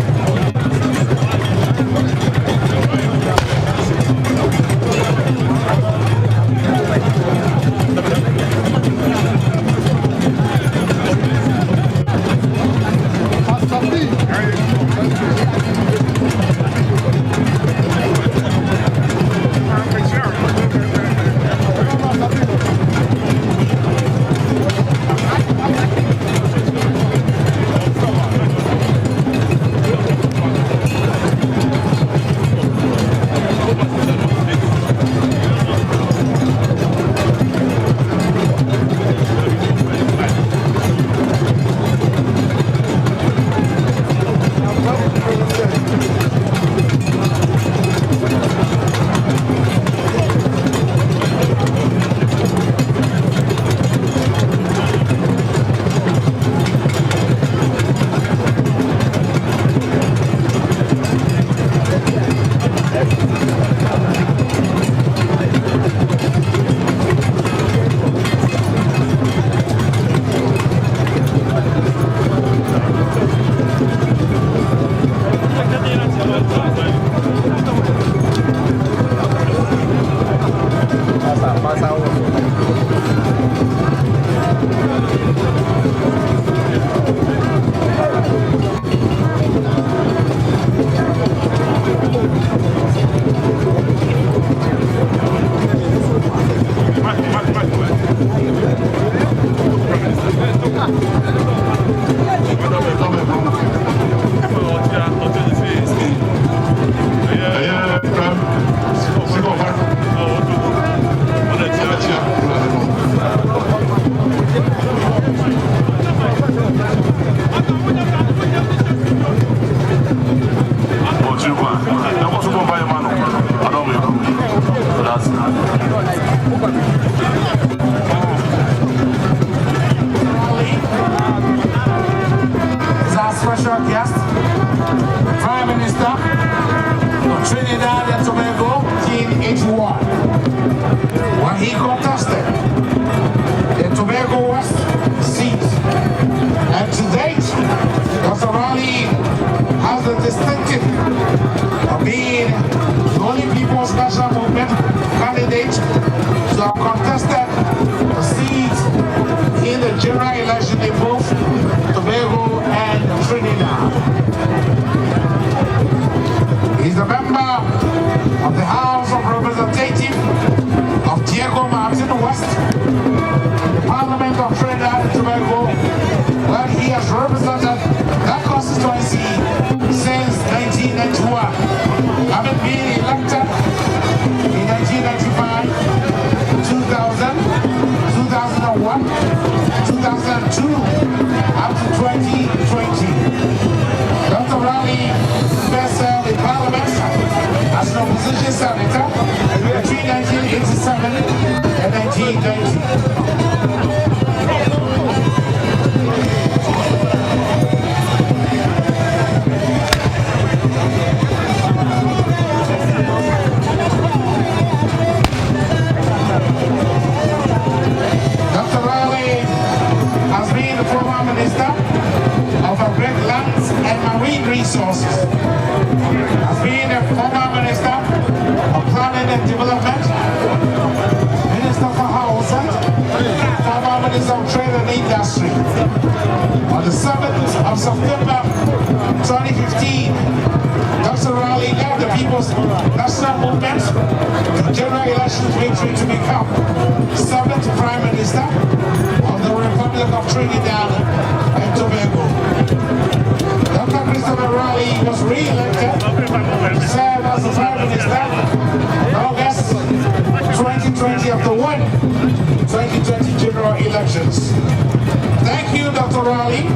Thank you, Dr. Raleigh,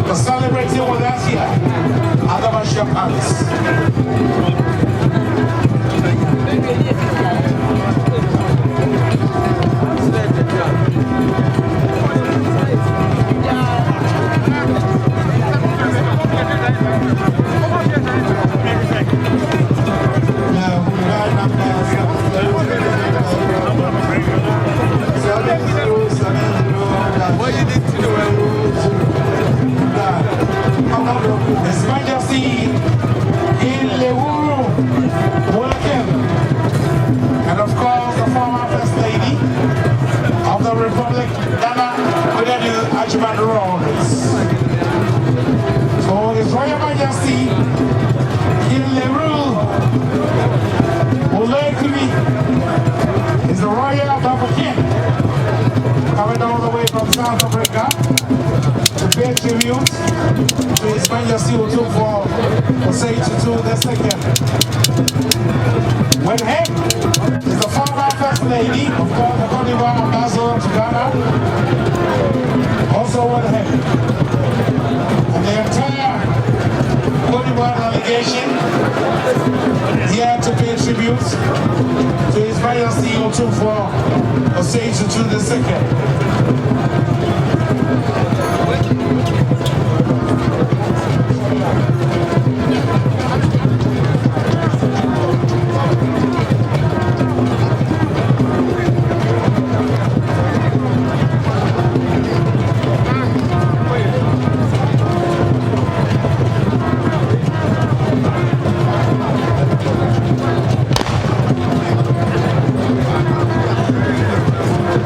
for celebrating with us here at the Bashir Palace. His Majesty in Lewuru, welcome. And of course, the former First Lady of the Republic, Nana Ajimadu. So His Royal Majesty in Lewuru, Olekumi, is the Royal Babakin, coming all the way from South Africa to pay tribute to His Majesty Otumfuo, Osei Tutu II. With him is the former First Lady, of course, the Cote d'Ivoire Ambassador to Ghana, also with him. And the entire Cote d'Ivoire delegation here to pay tribute to His Majesty Otumfuo, Osei Tutu II.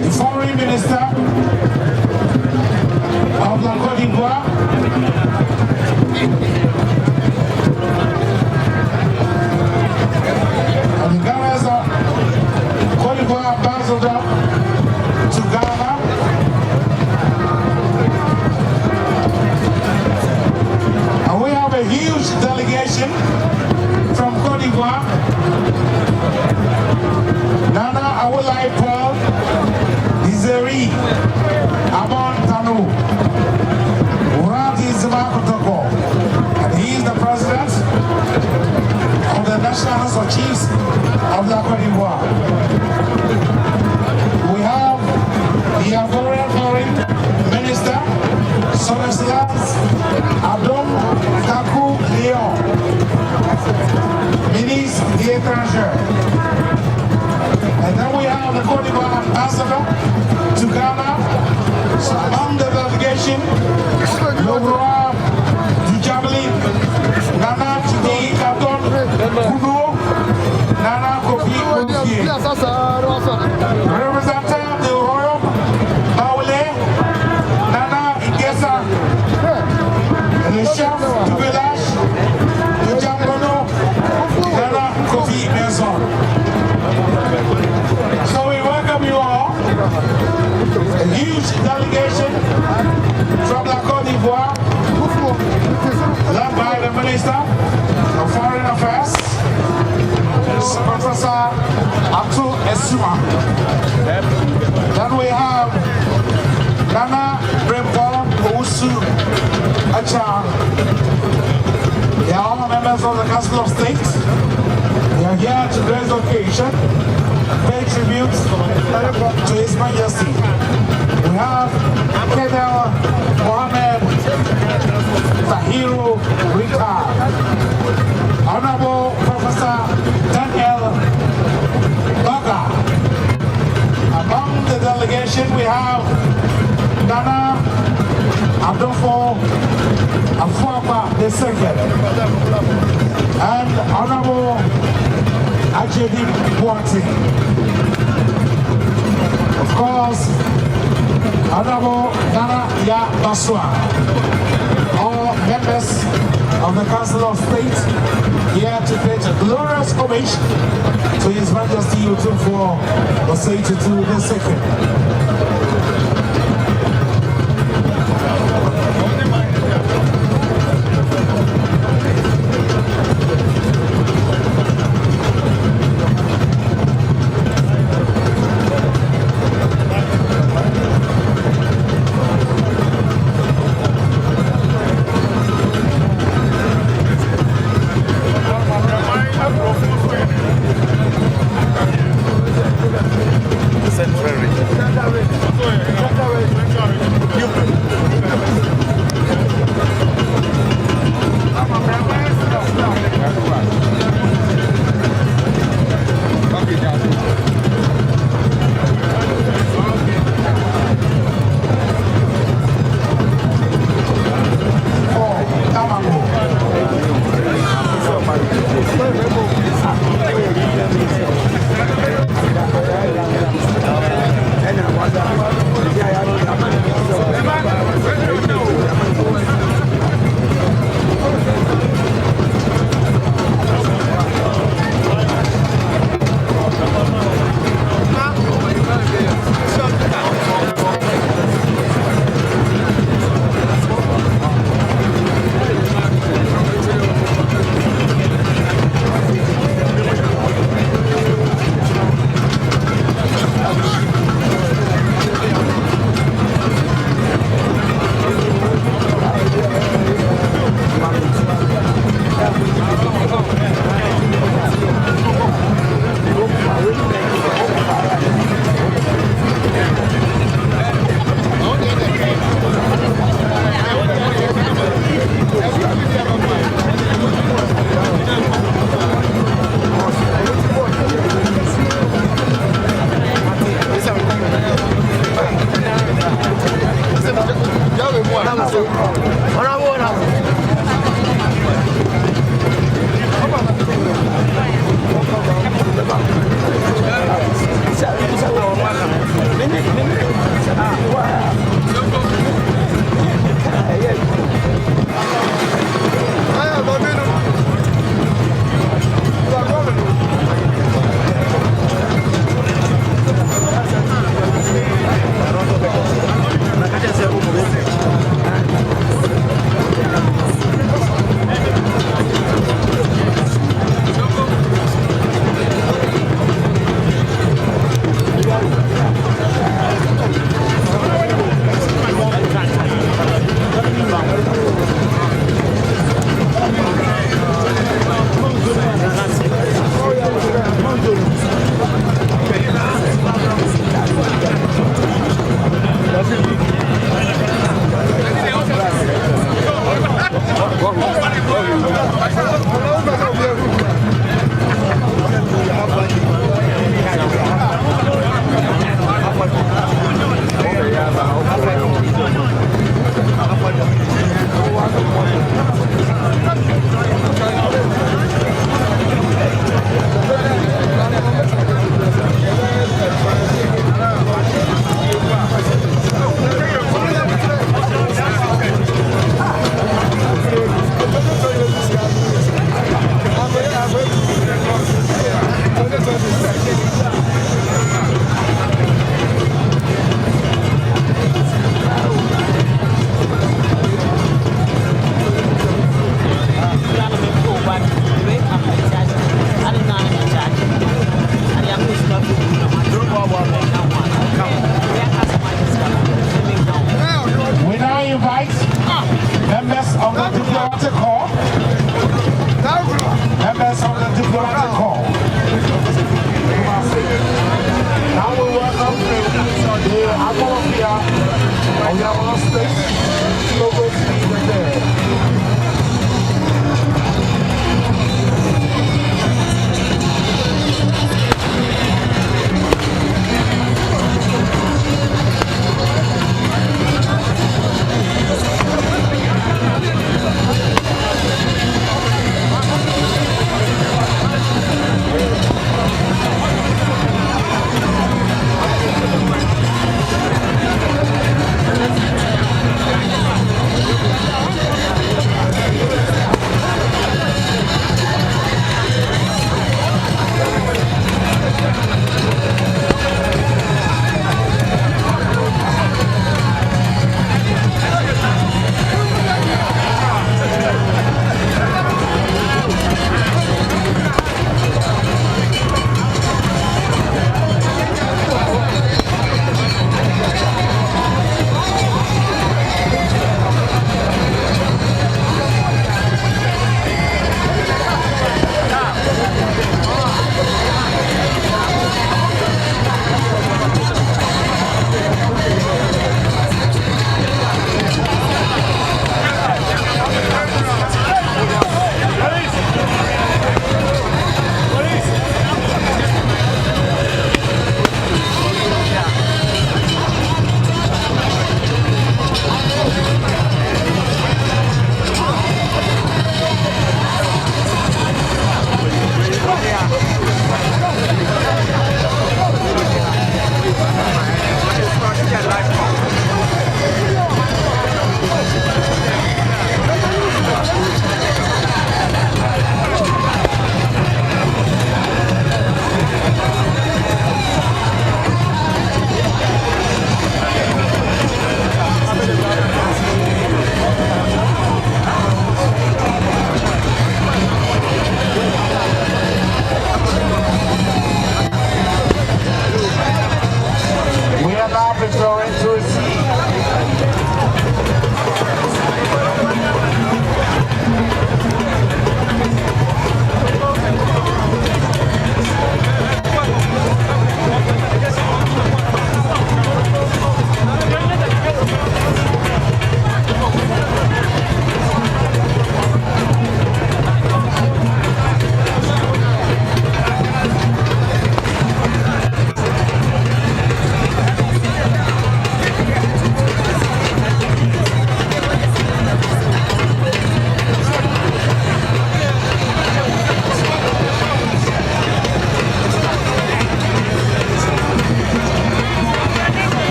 The Foreign Minister of the Cote d'Ivoire, and the Ghana's Cote d'Ivoire Ambassador to Ghana, and we have a huge delegation from Cote d'Ivoire. Nana Awolai Paul Izeri Abon Tanu Urati Zimakotoko, and he is the president of the National House of Chiefs of the Cote d'Ivoire. We have the Ivorian Foreign Minister, Son Excellence Adom Kaku Leon, Ministre des Étrangers. And then we have the Cote d'Ivoire Ambassador to Ghana. So among the delegation, Logora du Jubilee, Nana Chidi Katon Kuno, Nana Kofi Kofi. Representative of the Royal Baule, Nana Igesa, and the chef du village, the Jambono, Nana Kofi Benson. So we welcome you all, a huge delegation from the Cote d'Ivoire, led by the Minister of Foreign Affairs, Professor Abdul Esuma. Then we have Nana Brempo Owusu Acha. They are all members of the Council of State. They are here to grace the occasion, pay tribute to His Majesty. We have Colonel Mohammed Tahiru Rika, Honorable Professor Daniel Baga. Among the delegation we have Nana Adolfo Afuapa II and Honorable Ajedi Boati. Of course, Honorable Nana Ya Baswa, all members of the Council of State here to pay a glorious homage to His Majesty Otumfuo Osei Tutu II.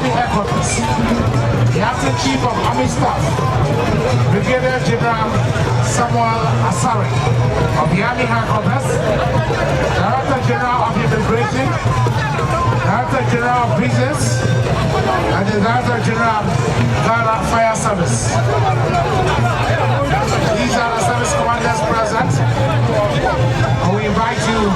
Army Headquarters, the Acting Chief of Army Staff, Brigadier General Samuel Asare of the Army Headquarters, Director General of Immigration, Director General of Prisons, and the Director General Ghana Fire Service. These are the service commanders present, and we invite you.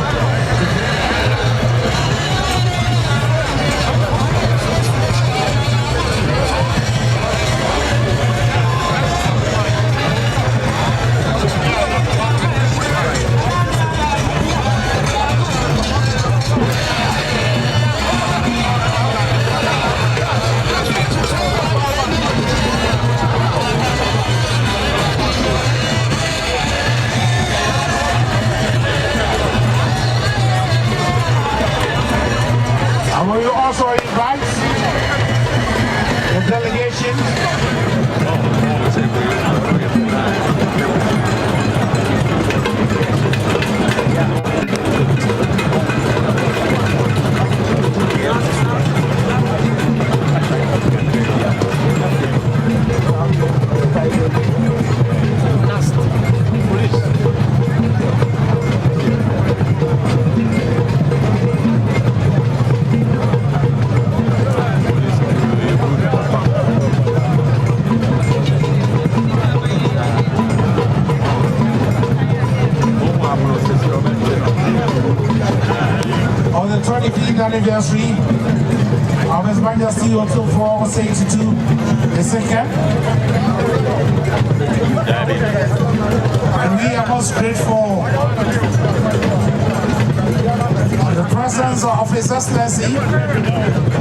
And we also invite the delegation on the 25th anniversary of His Majesty Otumfuo Osei Tutu II. And we are most grateful for the presence of His Excellency, the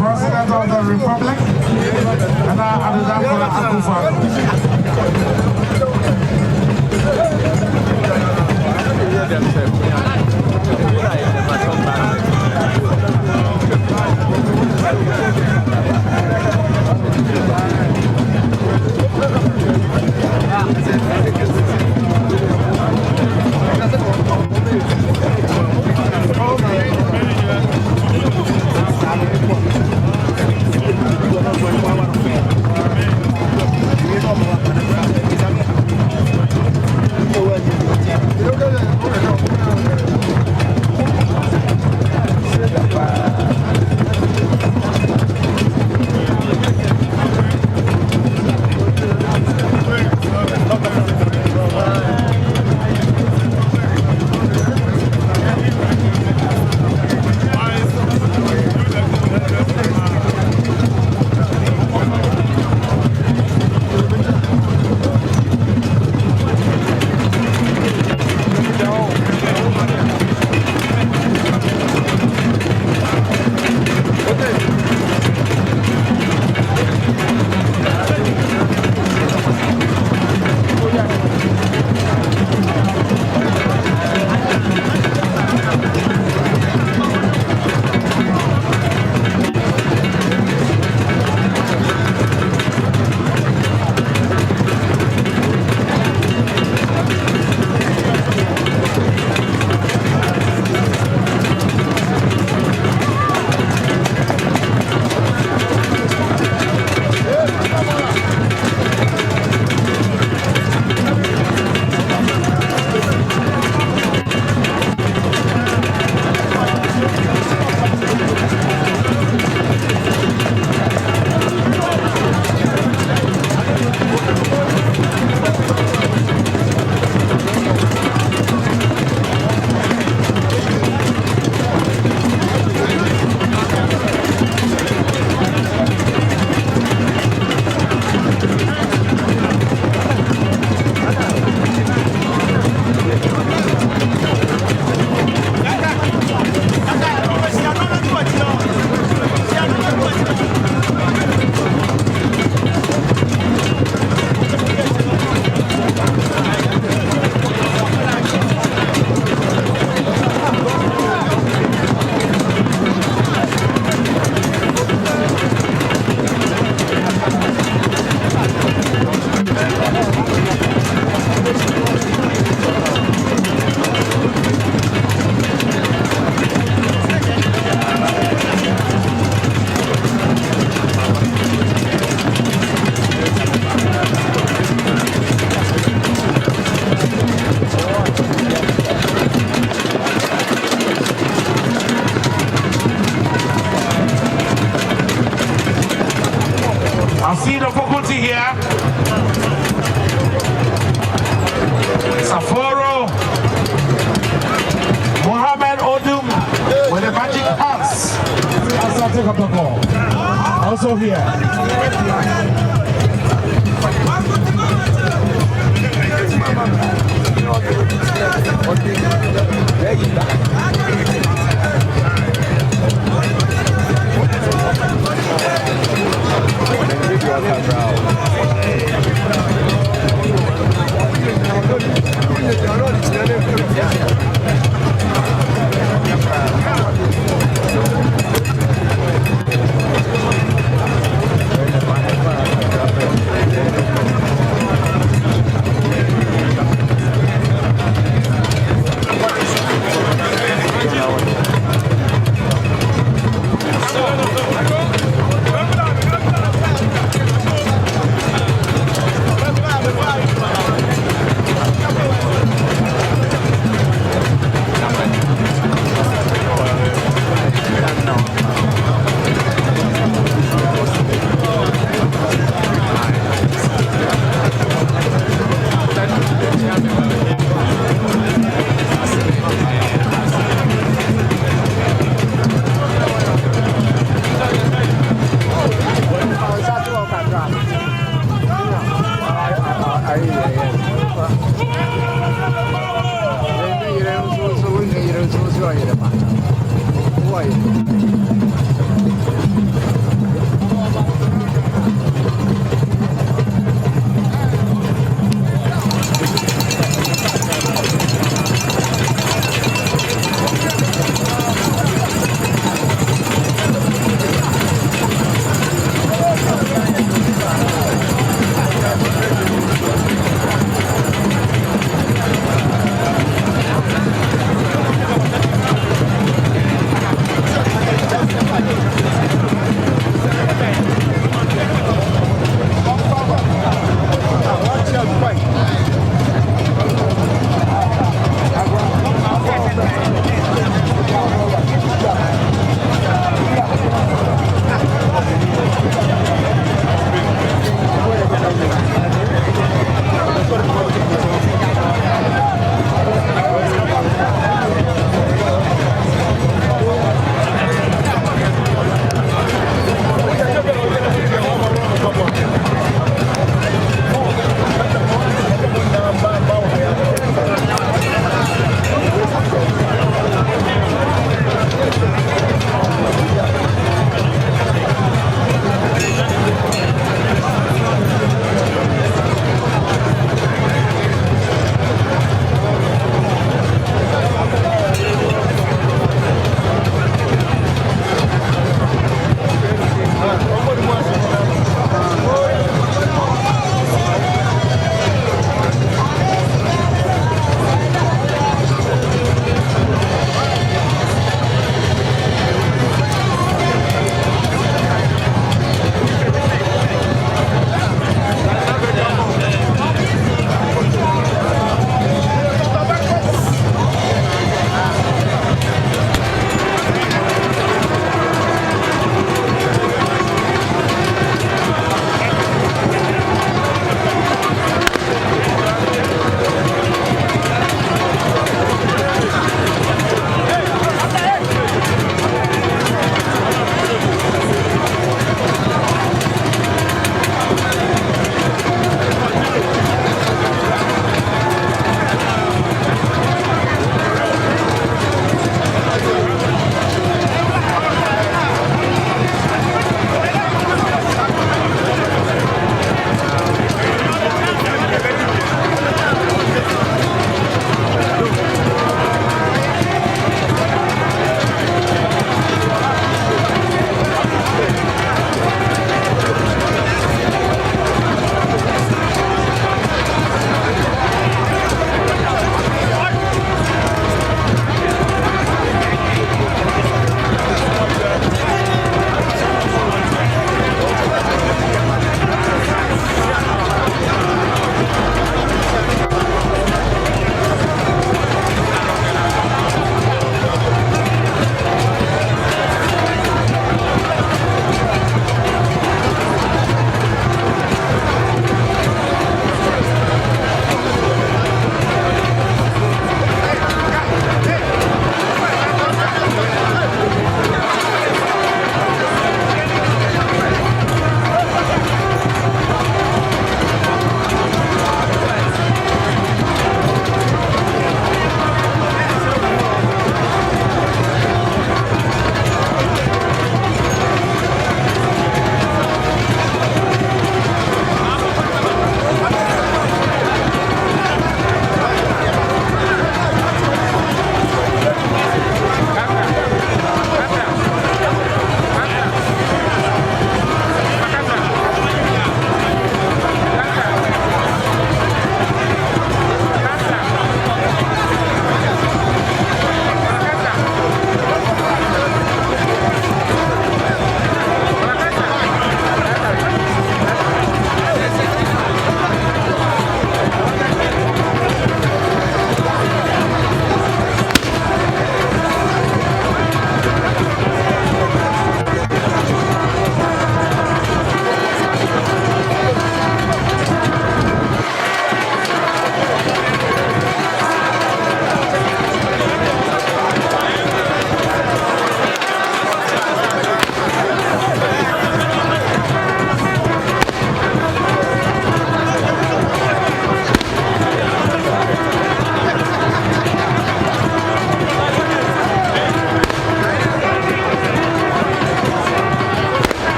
President of the Republic, and Adudankwa Akufo-Addo. see the faculty here. Saforo, Mohammed Odum with the magic pass. Asantehene also here.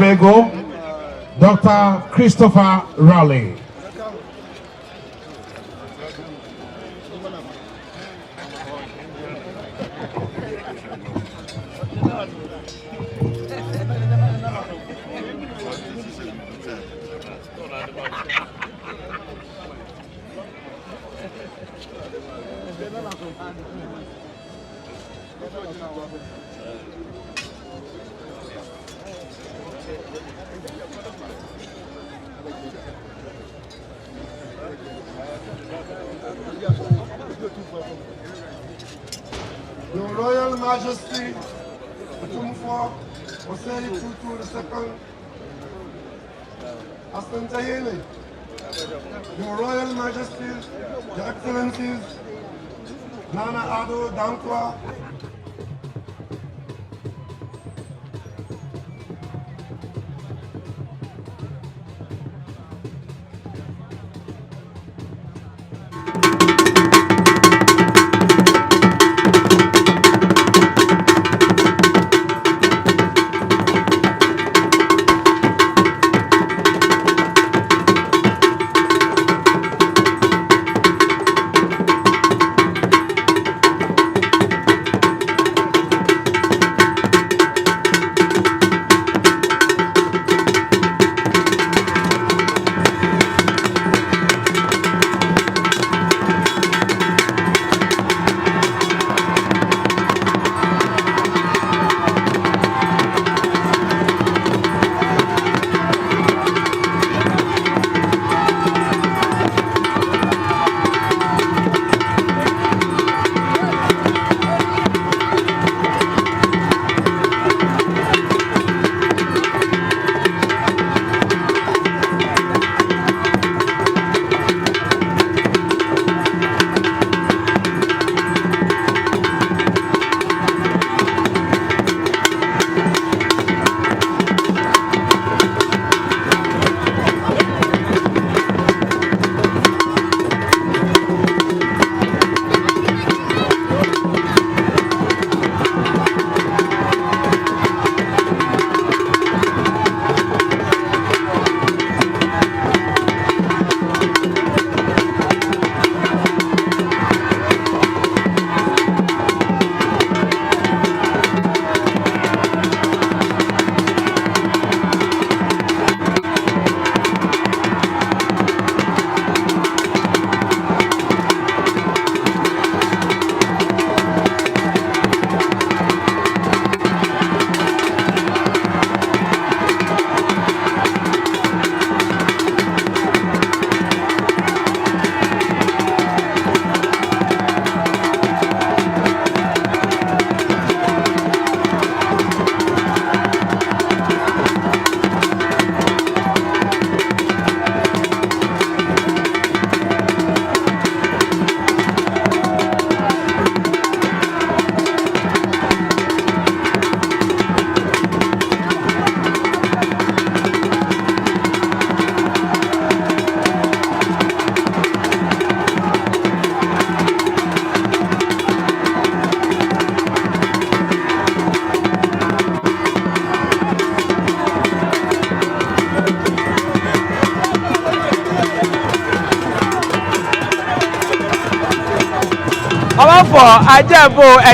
Omego, Dr. Christopher Raleigh. Your Royal Majesty, Otumfuo, Osei Tutu II, Asantehene, Your Royal Majesties, Your Excellencies, Nana Ado Dankwa,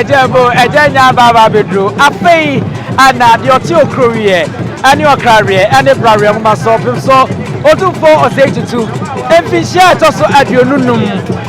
Ejebo ejenya baba bedru afei ana de oti okrowie ani okrawie ani brawie mama so pimso Otumfuo Osei Tutu efishia toso adionunum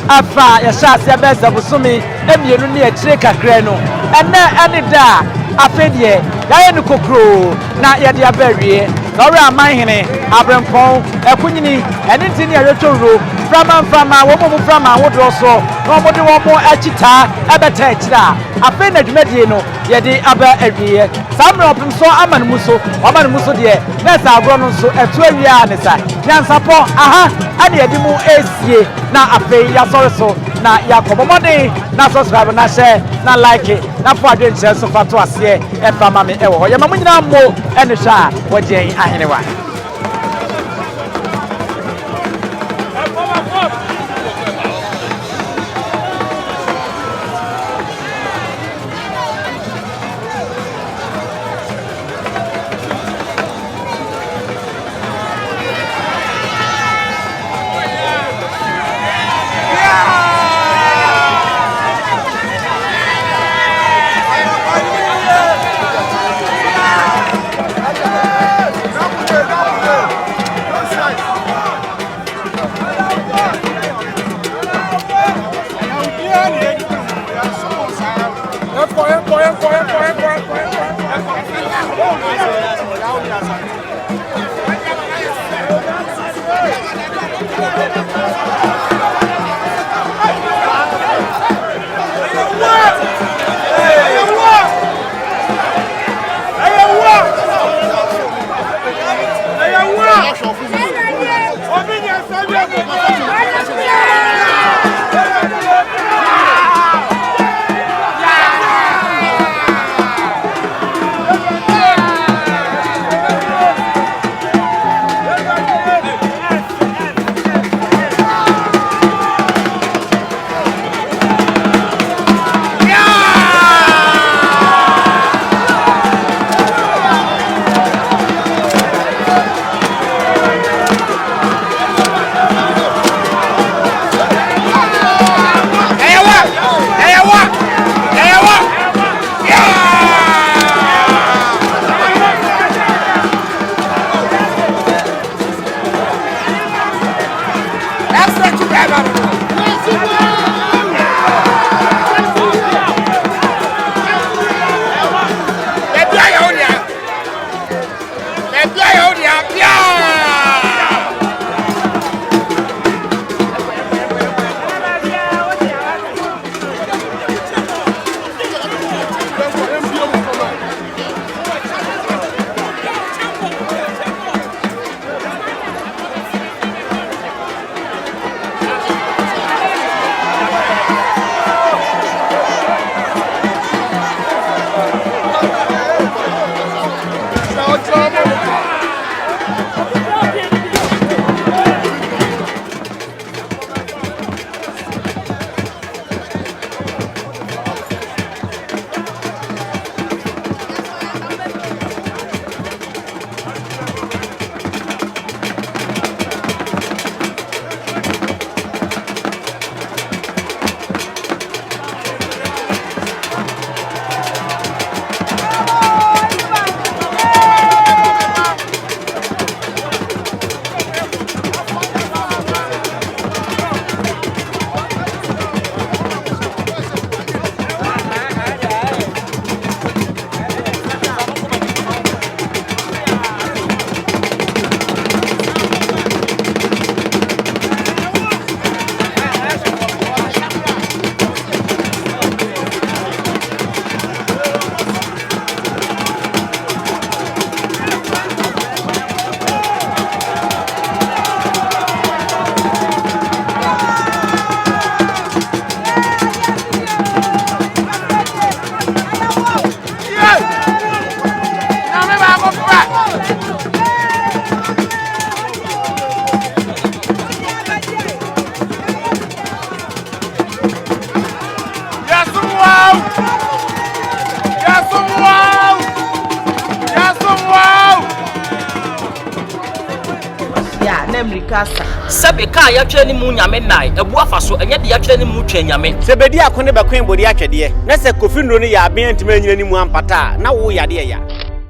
afa ya shase abeza busumi emienu ne akire kakra no ene ani da afedie yaye ne kokro na ye de abawie lori amanhene abrempon ekunyini ene ntini ya retoro frama wo frama wodo so no mo de wo mo achita ebeta achira afi na dwumedie no ye de aba awie samre opim so amane muso de na sa agro no so etu awia ne sa Nyansapo aha ade ye de mu esie na afi ya sori so na yakobomode na subscribe na share na like na fo adwe nche so fato ase e fama me e wo ho ye ma munyina mo ene hwa wo gen ahenewa Americasa. Sabeka ya twani mu nyame nai ebu afa so enye de ya twani mu twa nyame. Sebedi akone be kwen bodi akyede na se Kofi Nro no ya aben ntime nyina ni mu ampata na wo yade ya.